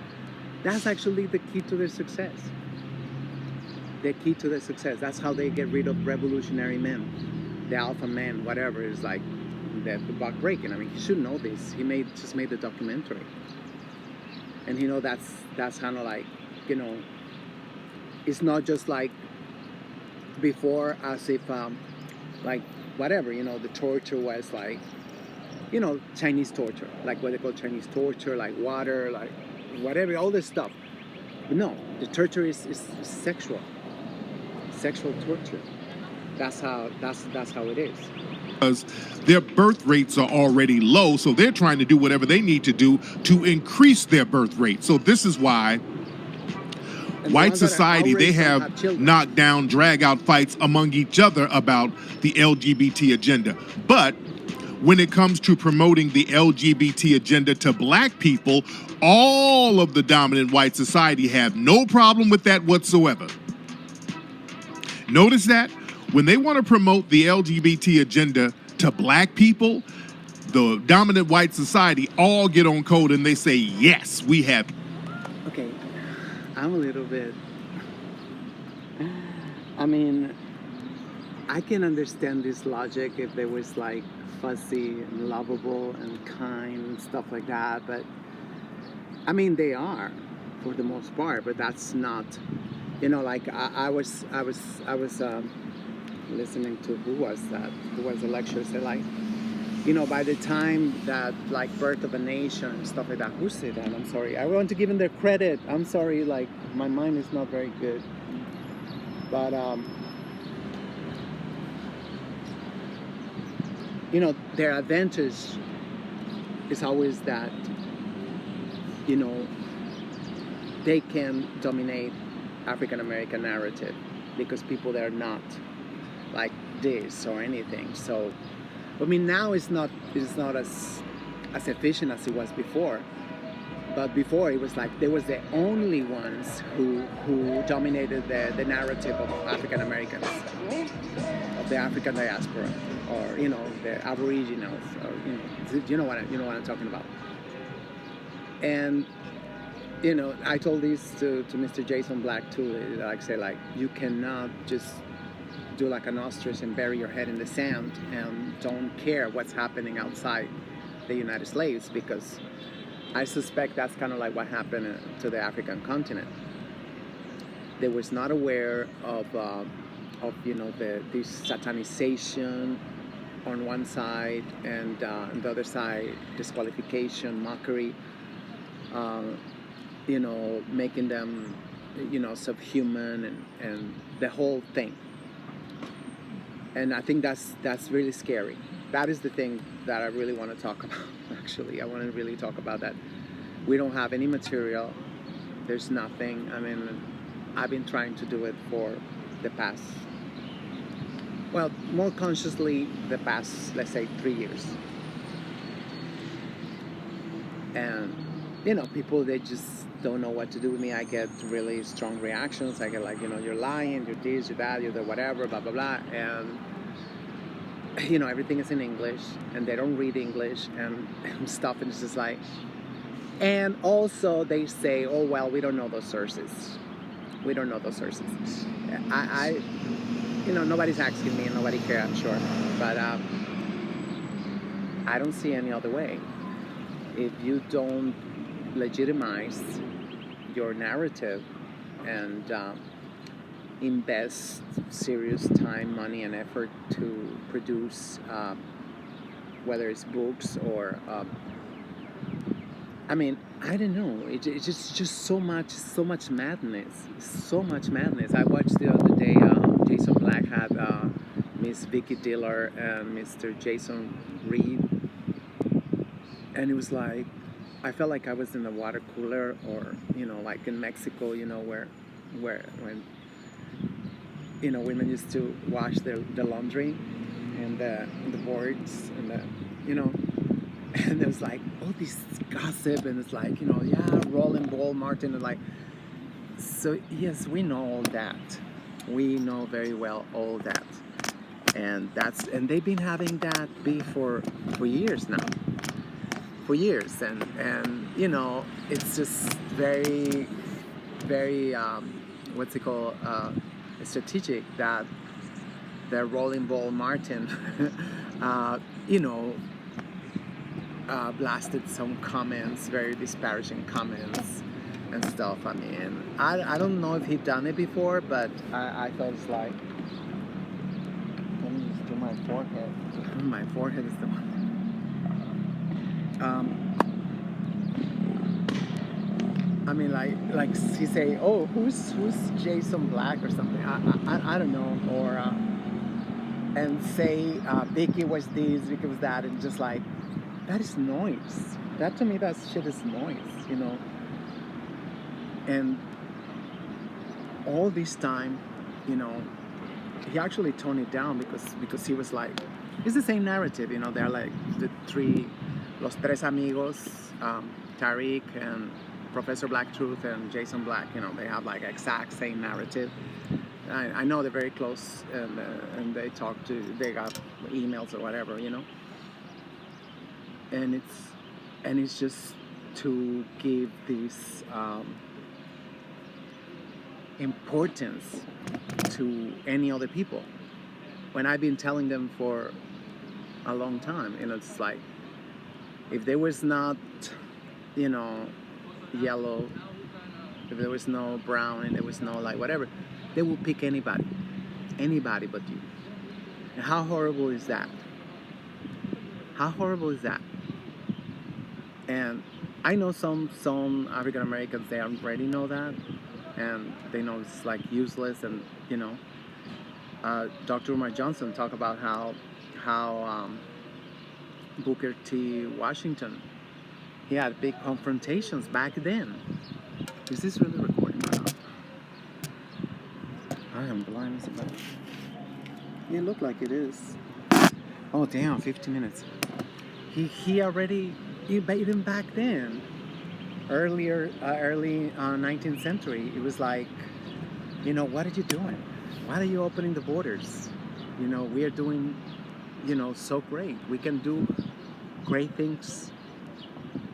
that's actually the key to their success. The key to their success. That's how they get rid of revolutionary men, the alpha men, whatever. Is like the buck breaking. I mean, he should know this. He just made the documentary, and that's kind of like, it's not just like before, as if like whatever, the torture was like, Chinese torture, like what they call Chinese torture, like water, like whatever, all this stuff. But no, the torture is sexual torture. That's how it is. Because their birth rates are already low, so they're trying to do whatever they need to do to increase their birth rate. So this is why And the White ones that are society, they outraged don't have children. knocked down, drag out fights among each other about the LGBT agenda. But when it comes to promoting the LGBT agenda to black people, all of the dominant white society have no problem with that whatsoever. Notice that when they want to promote the LGBT agenda to black people, the dominant white society all get on code and they say, yes, we have. Okay, I'm a little bit. I mean, I can understand this logic if they was like fuzzy and lovable and kind and stuff like that, but I mean they are for the most part, but that's not, like I was listening to who was a lecturer said like, by the time that like Birth of a Nation and stuff like that, who said that? I'm sorry, I want to give them their credit. I'm sorry, like my mind is not very good, but their advantage is always that, they can dominate African American narrative because people that are not like this or anything. So, I mean, now it's not as efficient as it was before. But before it was like they was the only ones who dominated the narrative of African Americans, of the African diaspora, or the Aboriginals, or you know what I'm talking about. And I told this to Mr. Jason Black too. Like say like you cannot just do like an ostrich and bury your head in the sand and don't care what's happening outside the United States, because I suspect that's kind of like what happened to the African continent. They was not aware of this satanization on one side, and on the other side disqualification, mockery, making them subhuman, and the whole thing. And I think that's really scary. That is the thing that I really want to talk about. Actually, I want to really talk about that. We don't have any material. There's nothing. I mean, I've been trying to do it for the past, well, more consciously the past, let's say, 3 years. And, people, they just don't know what to do with me. I get really strong reactions. I get like, you're lying, you're this, you're that, you're the whatever, blah, blah, blah. And, everything is in English, and they don't read English and stuff. And it's just like, and also they say, oh, well, we don't know those sources. We don't know those sources. I nobody's asking me and nobody cares, I'm sure. But I don't see any other way. If you don't legitimize your narrative and invest serious time, money, and effort to produce, whether it's books or, I mean, I don't know. It's just so much madness. So much madness. I watched the other day. Jason Black had Miss Vicky Diller and Mr. Jason Reed, and it was like I felt like I was in a water cooler, or like in Mexico, where when women used to wash the laundry and the boards and and it was like all this gossip, and it's like Rolling Ball Martin, and like, so yes, we know all that. We know very well all that, and they've been having that beef for years now. For years, and it's just very, very what's it called, strategic that the Rolling Ball Martin blasted some comments, very disparaging comments and stuff. I mean, I don't know if he'd done it before, but I thought it's like, let me just do my forehead. My forehead is the one. I mean, like he say, oh, who's Jason Black or something. I don't know, or and say Vicky was this, Vicky was that, and just like, that is noise. That to me, that shit is noise, And all this time, you know, he actually toned it down because he was like, it's the same narrative, you know. They're like the three, los tres amigos, Tariq and Professor Black Truth and Jason Black. You know, they have like exact same narrative. I know they're very close, and they they got emails or whatever, you know. And it's just to give this importance to any other people when I've been telling them for a long time. You know, it's like if there was not, you know, yellow, if there was no brown, and there was no like whatever, they will pick anybody but you. And how horrible is that? How horrible is that? And I know some African Americans, they already know that, and they know it's like useless. And you know, Dr. Umar Johnson talked about how Booker T. Washington, he had big confrontations back then. Is this really recording or not? I am blind as a bat. It looked like it is. Oh damn, 15 minutes. He already, even back then, early 19th century, it was like, you know, what are you doing? Why are you opening the borders? You know, we are doing, you know, so great. We can do great things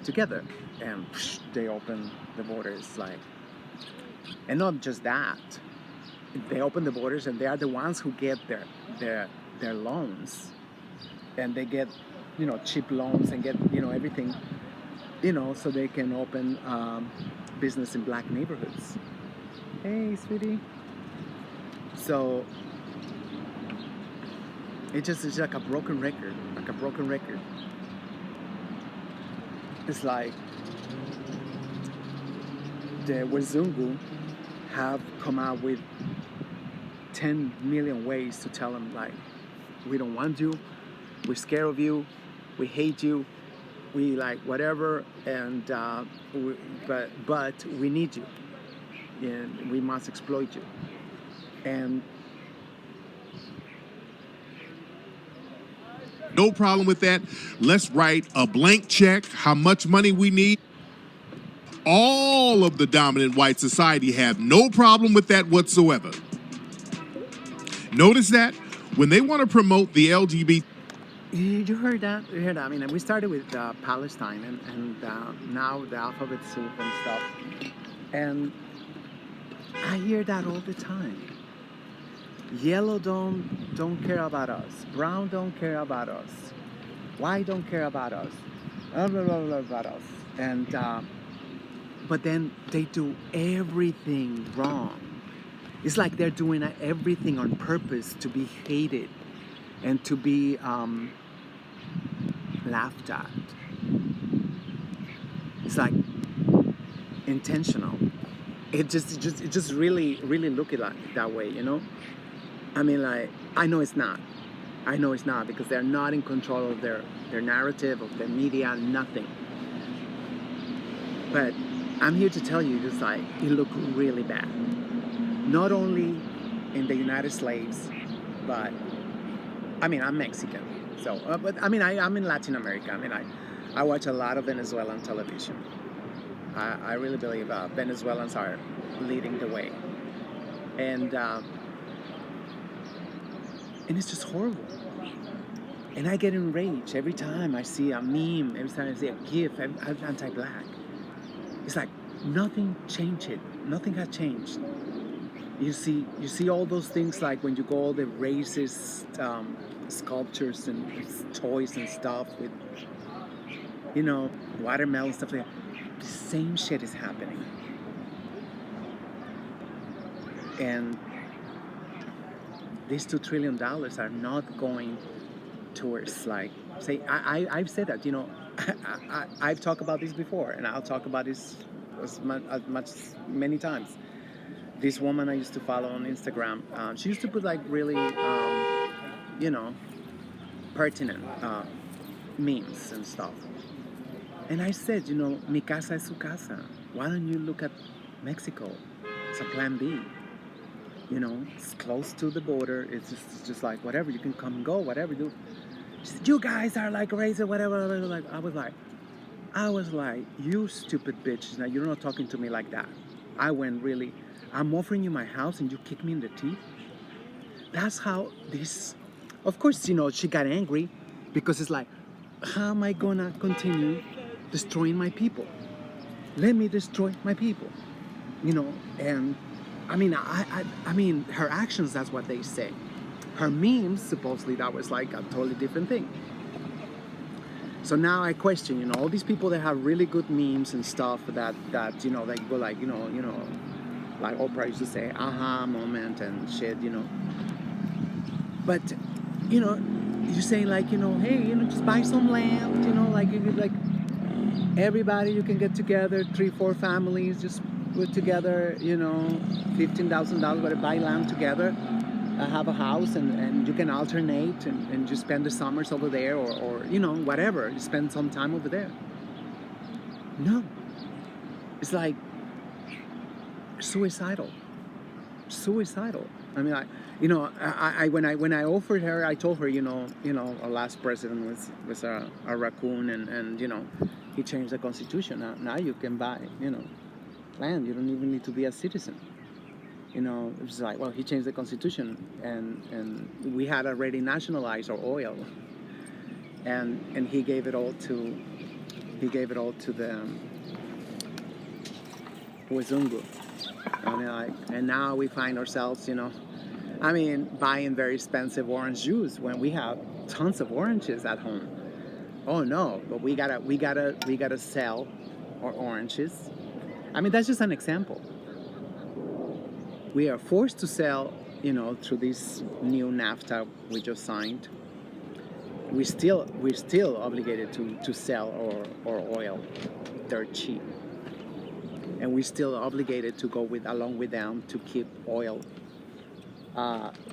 together. And they open the borders, like, and not just that. They open the borders, and they are the ones who get their loans, and they get, you know, cheap loans and get, you know, everything, you know, so they can open business in black neighborhoods. Hey, sweetie. So it's like a broken record, It's like the Wazungu have come out with 10 million ways to tell them, like, we don't want you, we're scared of you, we hate you, we like whatever, and but we need you, and we must exploit you. And No problem with that. Let's write a blank check, how much money we need. All of the dominant white society have no problem with that whatsoever. Notice that when they want to promote the LGBT. you heard that? You heard that? I mean, we started with Palestine, and now the alphabet soup and stuff. And I hear that all the time. Yellow don't care about us. Brown don't care about us. White don't care about us. Blah, blah, blah, blah, about us. And but then they do everything wrong. It's like they're doing everything on purpose to be hated and to be laughed at. It's like intentional. It just really look it like that way, you know. I mean, like, I know it's not because they're not in control of their narrative, of their media, nothing. But I'm here to tell you, just like, it looked really bad. Not only in the United States, but I mean, I'm Mexican, so but I mean, I'm in Latin America. I mean, I watch a lot of Venezuelan television. I really believe Venezuelans are leading the way, and it's just horrible. And I get enraged every time I see a meme, every time I see a GIF, anti-black. It's like nothing changed. Nothing has changed. You see all those things, like when you go all the racist sculptures and toys and stuff with, you know, watermelon stuff like that. The same shit is happening. And these $2 trillion are not going towards, like, say, I've said that, you know, I've talked about this before, and I'll talk about this many times. This woman I used to follow on Instagram, she used to put like really, you know, pertinent memes and stuff. And I said, you know, mi casa es su casa. Why don't you look at Mexico? It's a plan B. You know, it's close to the border. It's just like whatever. You can come and go, whatever. You. She said, you guys are like crazy, whatever. Like I was like, you stupid bitch. Now you're not talking to me like that. I went really. I'm offering you my house and you kick me in the teeth. That's how this. Of course, you know, she got angry because it's like, how am I gonna continue destroying my people? Let me destroy my people. You know, and I mean, her actions. That's what they say. Her memes, supposedly, that was like a totally different thing. So now I question, you know, all these people that have really good memes and stuff that you know, that go like, like Oprah used to say, aha moment and shit, you know. But, you know, you say like, you know, hey, you know, just buy some land, you know, like you could like everybody you can get together, 3-4 families, just put together, you know, $15,000, but buy land together. Have a house and you can alternate and just spend the summers over there or you know, whatever, you spend some time over there. No, it's like suicidal. I mean, you know, when I offered her, I told her, you know, our last president was a raccoon and you know, he changed the constitution. Now you can buy, you know, land. You don't even need to be a citizen. You know, it was like, well, he changed the constitution, and we had already nationalized our oil, and he gave it all to the Wazungu. I mean, like, and now we find ourselves, you know, I mean, buying very expensive orange juice when we have tons of oranges at home. Oh no, but we gotta sell our oranges. I mean, that's just an example. We are forced to sell, you know, through this new NAFTA we just signed. We're still obligated to sell our oil dirt cheap, and we're still obligated to go along with them to keep oil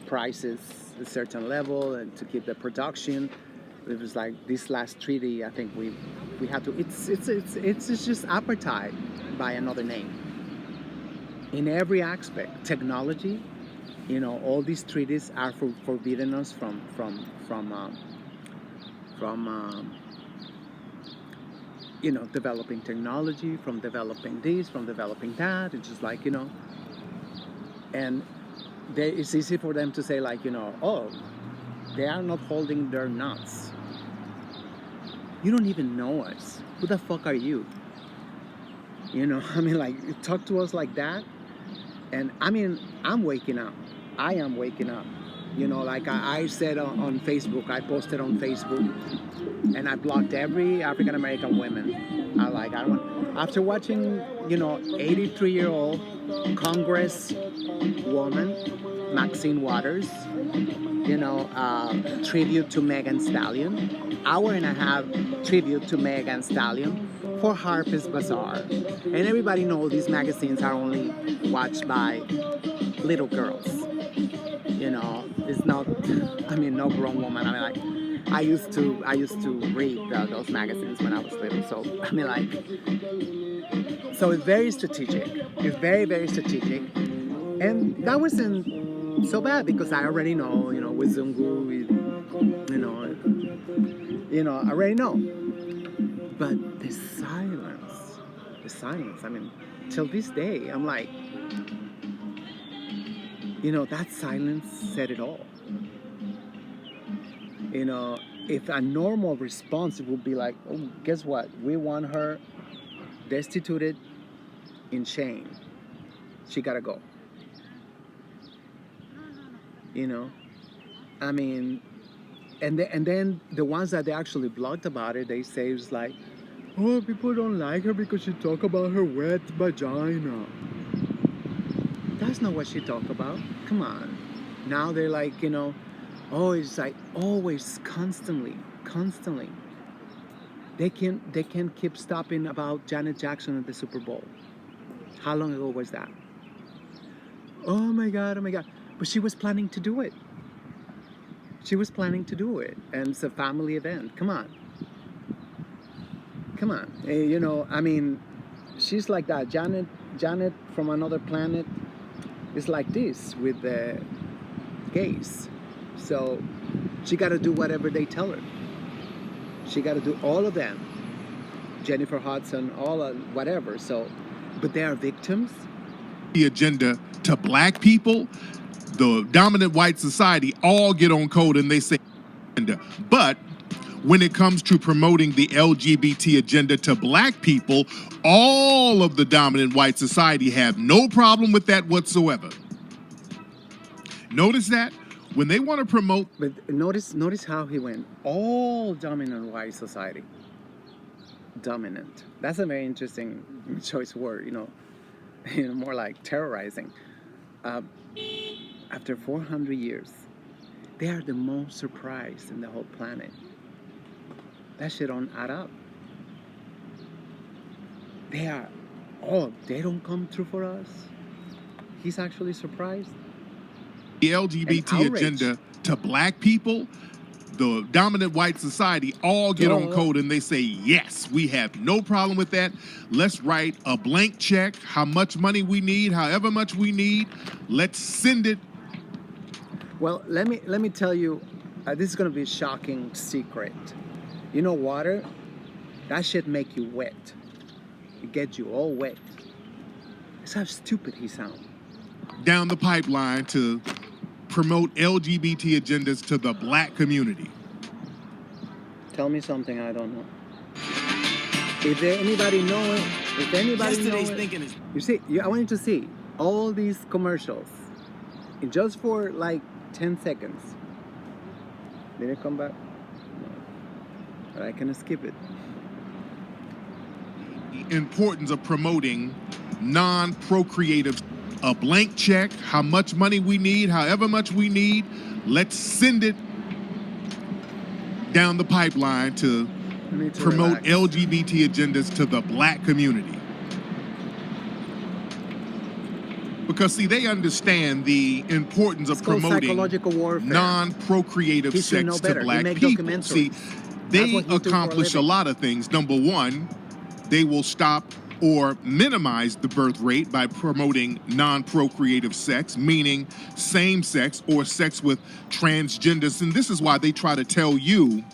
prices a certain level and to keep the production. It was like this last treaty. I think we had to. It's just apartheid by another name. In every aspect, technology, you know, all these treaties are forbidden us from you know, developing technology, from developing this, from developing that. It's just like, you know, and it's easy for them to say like, you know, oh, they are not holding their nuts. You don't even know us. Who the fuck are you? You know, I mean, like, you talk to us like that. And I mean, I'm waking up. I am waking up. You know, like I said on Facebook, I posted on Facebook, and I blocked every African American woman. I don't want. After watching, you know, 83-year-old Congress woman, Maxine Waters, you know, tribute to Megan Stallion, hour and a half tribute to Megan Stallion for Harper's Bazaar. And everybody knows these magazines are only watched by little girls. You know, it's not, I mean, no grown woman. I mean, like, I used to read those magazines when I was little. So, I mean, like, so it's very strategic. It's very, very strategic. And that wasn't so bad because I already know, you know, with Zungu, you know, I already know. But the silence, I mean, till this day, I'm like, you know, that silence said it all. You know, if a normal response, it would be like, oh, guess what? We want her destituted in shame. She gotta go. You know, I mean, and then the ones that they actually blogged about it, they say it's like, oh, people don't like her because she talk about her wet vagina. That's not what she talked about. Come on. Now they're like, you know, oh, it's like always, constantly. They can keep stopping about Janet Jackson at the Super Bowl. How long ago was that? Oh my God. But she was planning to do it. And it's a family event. Come on. You know, I mean, she's like that. Janet from another planet. It's like this with the gays. So she got to do whatever they tell her. She got to do all of them. Jennifer Hudson, all of whatever. So, but they are victims. The agenda to black people, the dominant white society all get on code and they say agenda. But when it comes to promoting the LGBT agenda to black people, all of the dominant white society have no problem with that whatsoever. Notice that when they want to promote. But notice how he went. All dominant white society. Dominant. That's a very interesting choice word, more like terrorizing. After 400 years, they are the most surprised in the whole planet. That shit don't add up. They don't come through for us. He's actually surprised. The LGBT agenda to black people, the dominant white society all get on code and they say, yes, we have no problem with that. Let's write a blank check, how much money we need, however much we need. Let's send it. Well, let me tell you, this is going to be a shocking secret. Water, that shit make you wet. It gets you all wet. That's how stupid he sounds. Down the pipeline to promote LGBT agendas to the black community. Tell me something I don't know. If anybody know it, you see, I want you to see all these commercials, just for like 10 seconds. Did it come back? No. But I can skip it. Importance of promoting non-procreative. A blank check, how much money we need, however much we need, let's send it down the pipeline to promote LGBT agendas to the black community. Because, see, they understand the importance of promoting non-procreative sex to black people. See, they accomplish a lot of things. Number one, they will stop or minimize the birth rate by promoting non-procreative sex, meaning same sex or sex with transgenders. And this is why they try to tell you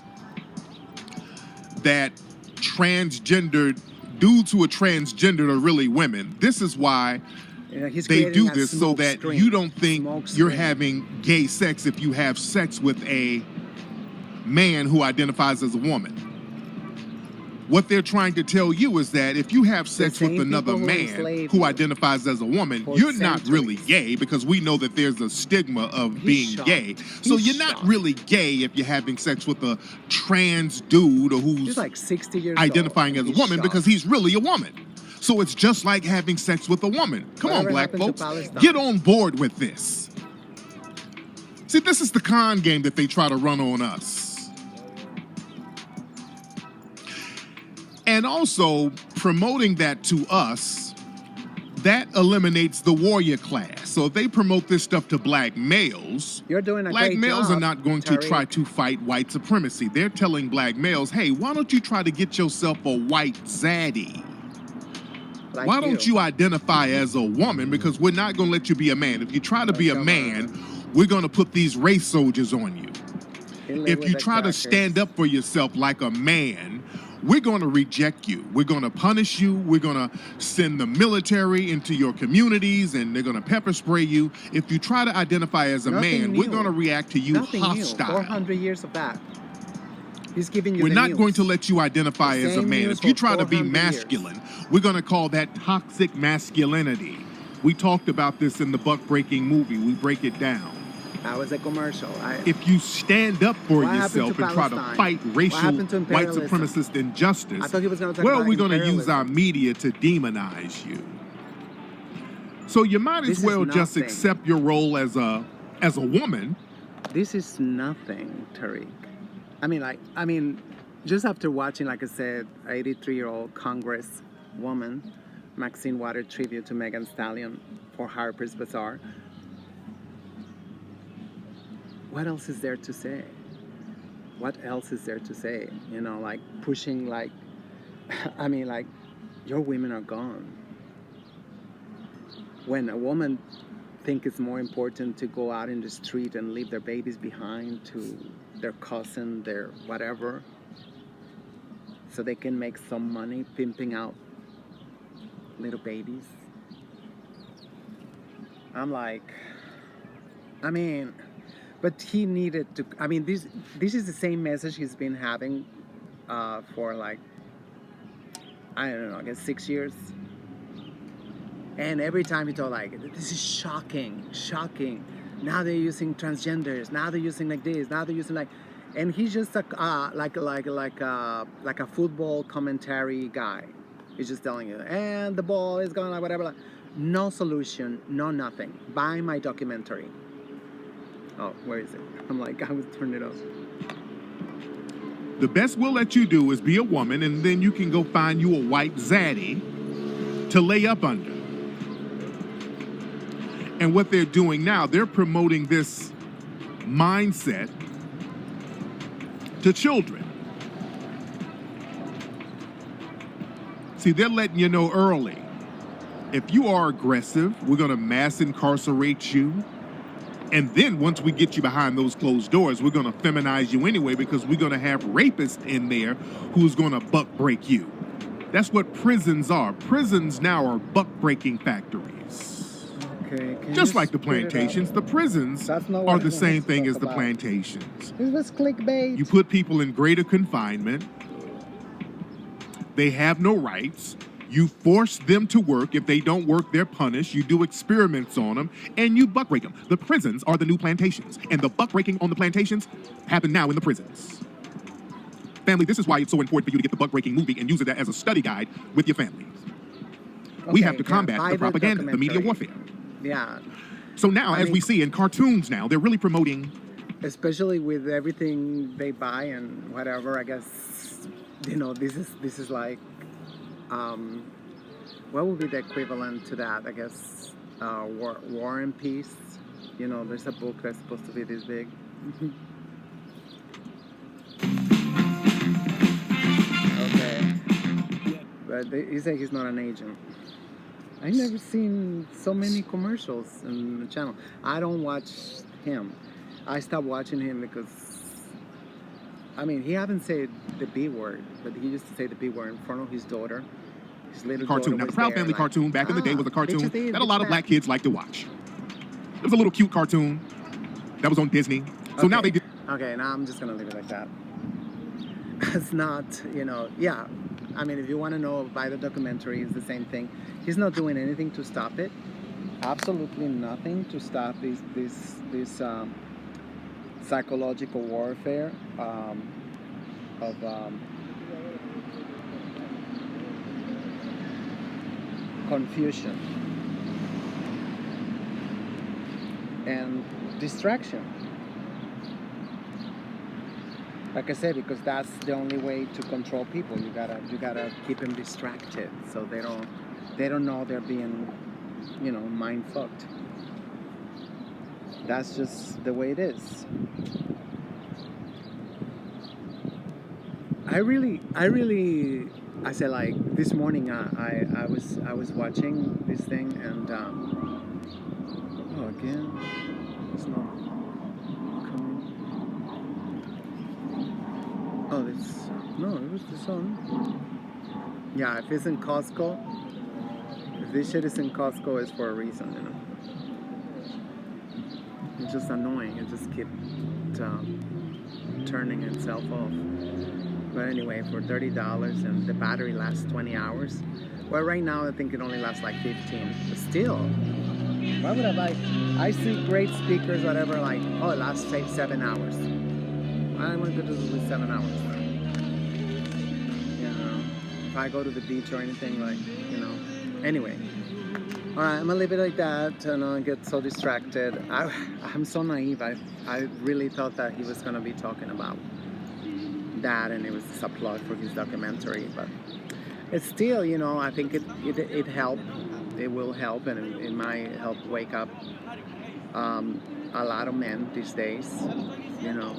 that transgendered dudes who are transgendered are really women. This is why they do this, so that you don't think you're having gay sex if you have sex with a man who identifies as a woman. What they're trying to tell you is that if you have sex with another man who identifies as a woman, you're not really gay, because we know that there's a stigma of being gay. So you're not really gay if you're having sex with a trans dude or who's like 60 years identifying as a woman, because he's really a woman. So it's just like having sex with a woman. Come on, black folks, get on board with this. See, this is the con game that they try to run on us. And also promoting that to us, that eliminates the warrior class. So if they promote this stuff to black males, black males are not going to try to fight white supremacy. They're telling black males, hey, why don't you try to get yourself a white zaddy? Why don't you identify as a woman? Because we're not going to let you be a man. If you try to be a man, we're going to put these race soldiers on you. If you try to stand up for yourself like a man, we're going to reject you. We're going to punish you. We're going to send the military into your communities, and they're going to pepper spray you. If you try to identify as a man, we're going to react to you hostile. 400 years of that. He's giving you We're not going to let you identify as a man. If you try to be masculine, we're going to call that toxic masculinity. We talked about this in the Buck Breaking movie. We break it down. That was a commercial. If you stand up for yourself and try to fight racial white supremacist injustice, well, we're going to use our media to demonize you. So you might as well just accept your role as a woman. This is nothing, Tariq. I mean, just after watching, like I said, 83-year-old Congress woman, Maxine Waters tribute to Megan Thee Stallion for Harper's Bazaar. What else is there to say? What else is there to say? Like pushing, like, your women are gone. When a woman think it's more important to go out in the street and leave their babies behind to their cousin, their whatever, so they can make some money pimping out little babies. I'm like, I mean, but he needed to. I mean, this is the same message he's been having for like, I don't know, I guess 6 years. And every time he told like, this is shocking. Now they're using transgenders. Now they're using like this. Now they're using like, and he's just like a football commentary guy. He's just telling you, and the ball is going like whatever. No solution, no nothing. Buy my documentary. Oh, where is it? I'm like, I was turning it off. The best we'll let you do is be a woman, and then you can go find you a white zaddy to lay up under. And what they're doing now, they're promoting this mindset to children. See, they're letting you know early. If you are aggressive, we're going to mass incarcerate you. And then once we get you behind those closed doors, we're going to feminize you anyway because we're going to have rapists in there who's going to buck break you. That's what prisons are. Prisons now are buck breaking factories. Okay, just like the plantations, the prisons are the same thing as the plantations. This was clickbait. You put people in greater confinement. They have no rights. You force them to work. If they don't work, they're punished. You do experiments on them, and you buck break them. The prisons are the new plantations, and the buck breaking on the plantations happen now in the prisons. Family, this is why it's so important for you to get the buck breaking movie and use it as a study guide with your family. We have to combat the propaganda, the media warfare. Yeah. So now, as we see in cartoons now, they're really promoting... Especially with everything they buy and whatever, I guess, you know, this is like, what would be the equivalent to that? I guess, War and Peace. You know, there's a book that's supposed to be this big. Okay. But he said he's not an agent. I've never seen so many commercials in the channel. I don't watch him. I stopped watching him because, I mean, he haven't said the B word, but he used to say the B word in front of his daughter. His little cartoon. Now, the Proud Family cartoon back in the day was a cartoon that a lot of black kids like to watch. It was a little cute cartoon that was on Disney. So now they did. Okay, now I'm just going to leave it like that. It's not, you know, yeah. I mean, if you want to know, buy the documentary, it's the same thing. He's not doing anything to stop it. Absolutely nothing to stop this psychological warfare of confusion and distraction. Like I said, because that's the only way to control people. You gotta keep them distracted so they don't know they're being, you know, mind fucked. That's just the way it is. I said, like, this morning I was watching this thing and oh, again, it's not coming. Oh, it was the sun. Yeah, if it's in Costco, if this shit is in Costco, it's for a reason, you know. It's just annoying. It just keeps turning itself off. But anyway, for $30 and the battery lasts 20 hours. Well, right now I think it only lasts like 15. But still, why would I buy? I see great speakers, whatever, like, oh, it lasts 7 hours. I want to do this with 7 hours. You know, if I go to the beach or anything, like, you know. Anyway. All right, I'm gonna leave it like that, and I get so distracted. I'm so naive. I really thought that he was gonna be talking about that, and it was just a plug for his documentary. But it's still, you know, I think it helped. It will help, and it might help wake up a lot of men these days. You know,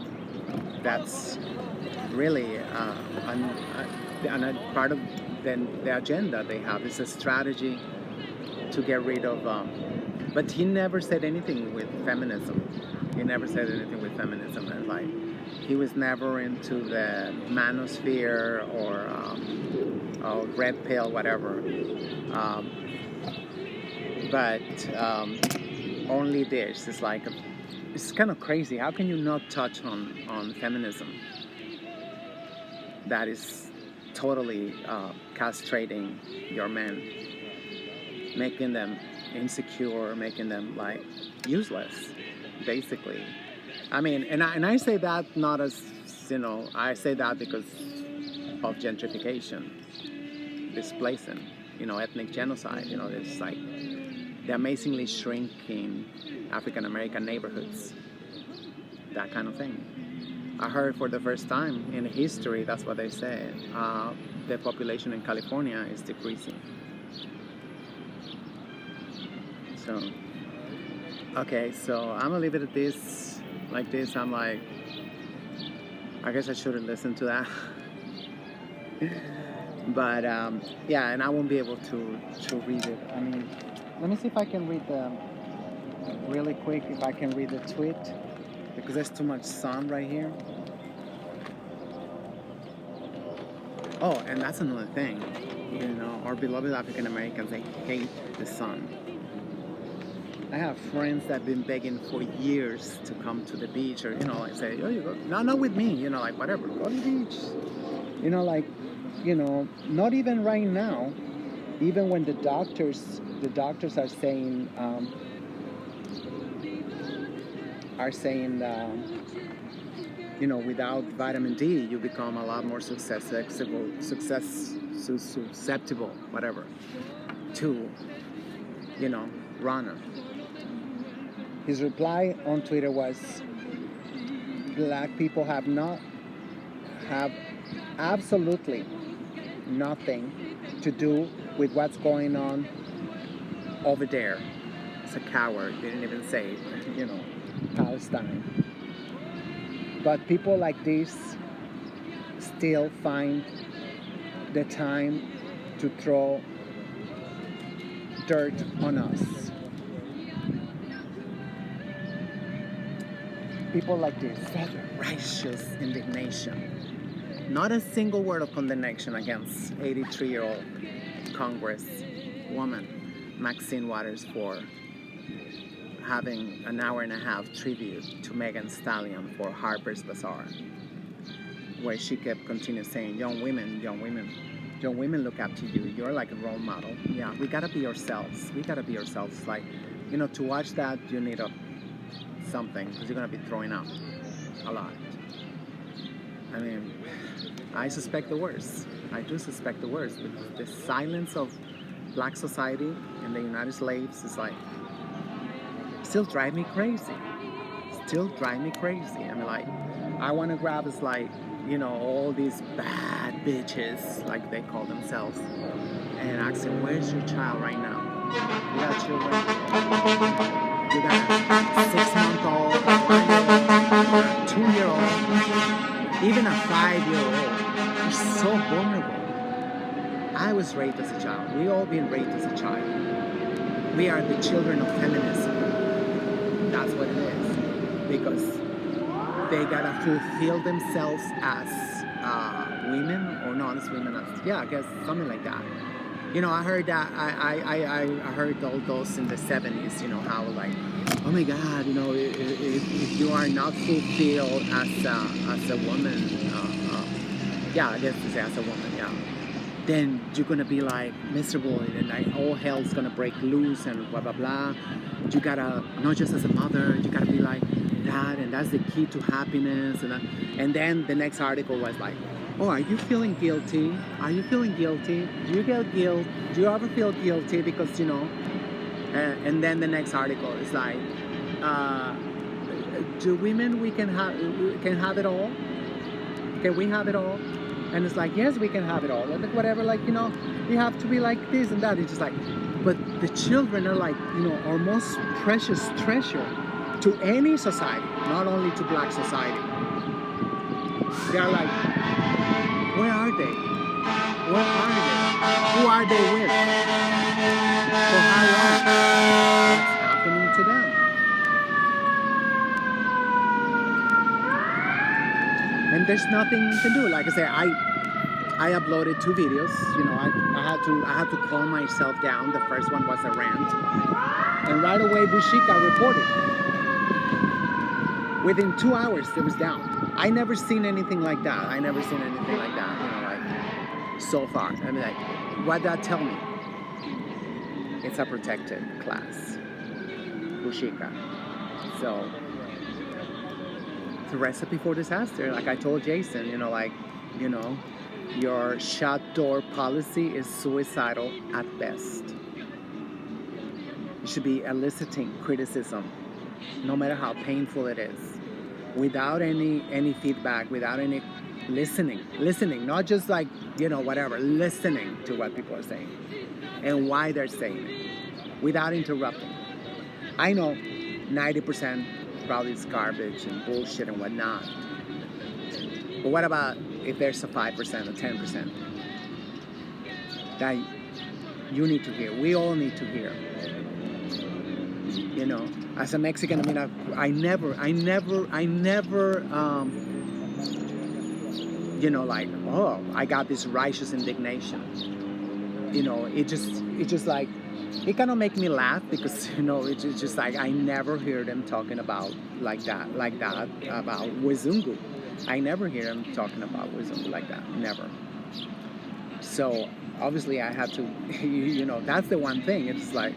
that's really a part of the agenda they have. It's a strategy to get rid of But he never said anything with feminism. He never said anything with feminism. And like, he was never into the manosphere or red pill, whatever. But only this. It's like, it's kind of crazy. How can you not touch on feminism? That is totally castrating your men, making them insecure, making them like useless, basically. I mean, and I say that not as, I say that because of gentrification, displacement, ethnic genocide. It's like the amazingly shrinking African American neighborhoods, that kind of thing. I heard for the first time in history, that's what they say, the population in California is decreasing. So, okay, so I'm gonna leave it at this, like this. I'm like, I guess I shouldn't listen to that. But yeah, and I won't be able to read it. I mean, let me see if I can read really quick, if I can read the tweet, because there's too much sun right here. Oh, and that's another thing. Our beloved African Americans, they hate the sun. I have friends that have been begging for years to come to the beach, or like say, oh, you go, no, not with me, like whatever, go to the beach. Not even right now. Even when the doctors are saying without vitamin D, you become a lot more susceptible, whatever, to, Rana. His reply on Twitter was, black people have absolutely nothing to do with what's going on over there. It's a coward. They didn't even say, Palestine. But people like this still find the time to throw dirt on us. People like this, that righteous indignation. Not a single word of condemnation against 83-year-old Congress woman Maxine Waters for having an hour and a half tribute to Megan Stallion for Harper's Bazaar, where she kept continuing saying, young women look up to you. You're like a role model. Yeah, we gotta be ourselves. Like, to watch that, you need something, because you're gonna be throwing up a lot. I mean, I suspect the worst. I do suspect the worst. The silence of black society and the United States is like, still drive me crazy. I mean, like, I want to grab, it's like, all these bad bitches, like they call themselves, and ask them, where's your child right now? You got children? You got a 6-month-old, a 2-year-old, even a 5-year-old. You're so vulnerable. I was raped as a child. We all been raped as a child. We are the children of feminism. That's what it is. Because they gotta fulfill themselves as women, or not as women, as, I guess something like that. I heard that, I heard all those in the 70s, how like, oh my God, if you are not fulfilled as a woman, I guess to say as a woman, then you're gonna be like miserable, and like all hell's gonna break loose and blah blah blah. You gotta, not just as a mother, you gotta be like that, and that's the key to happiness. And then the next article was like, oh, are you feeling guilty? Do you get guilt? Do you ever feel guilty because and then the next article is like, do women, we can have it all? Can we have it all? And it's like, yes, we can have it all. Like, whatever, like, we have to be like this and that. It's just like, but the children are like, our most precious treasure to any society, not only to black society. They are like, where are they? Who are they with? For how long? What's happening And there's nothing you can do. Like I said, I uploaded 2 videos. You know, I had to calm myself down. The first one was a rant, and right away Bushika reported. Within 2 hours, it was down. I never seen anything like that. You know, like so far. I mean, like, what that tell me? It's a protected class, Bushika. So, the recipe for disaster. Like I told Jason, you know, like, you know, your shut door policy is suicidal at best. You should be eliciting criticism, no matter how painful it is, without any feedback, without any listening, not just like, you know, whatever, listening to what people are saying and why they're saying it, without interrupting. I know 90% probably is garbage and bullshit and whatnot. But what about if there's a 5% or 10% that you need to hear? We all need to hear. You know, as a Mexican, I mean, I never, you know, like, oh, I got this righteous indignation. You know, it just like, it kind of make me laugh because, you know, it's just like, I never hear them talking about like that, about Wizungu. I never hear them talking about Wizungu like that, never. So, obviously, I had to, you know, that's the one thing. It's like,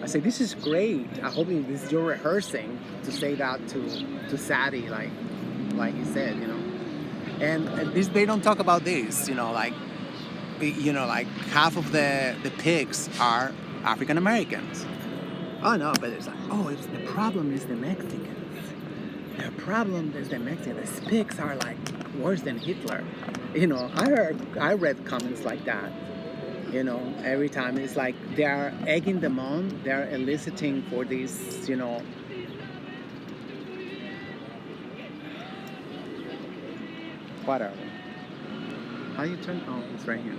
I say, this is great. I hope this is your rehearsing to say that to Sadie, like he said, you know. And this, they don't talk about this, you know, like half of the pigs are African Americans. Oh no, but it's like, oh, the problem is the Mexicans. The problem is the Mexicans. The pigs are like worse than Hitler. You know, I read comments like that. You know, every time it's like they're egging them on, they're eliciting for these, you know, whatever. How do you turn? Oh, it's right here.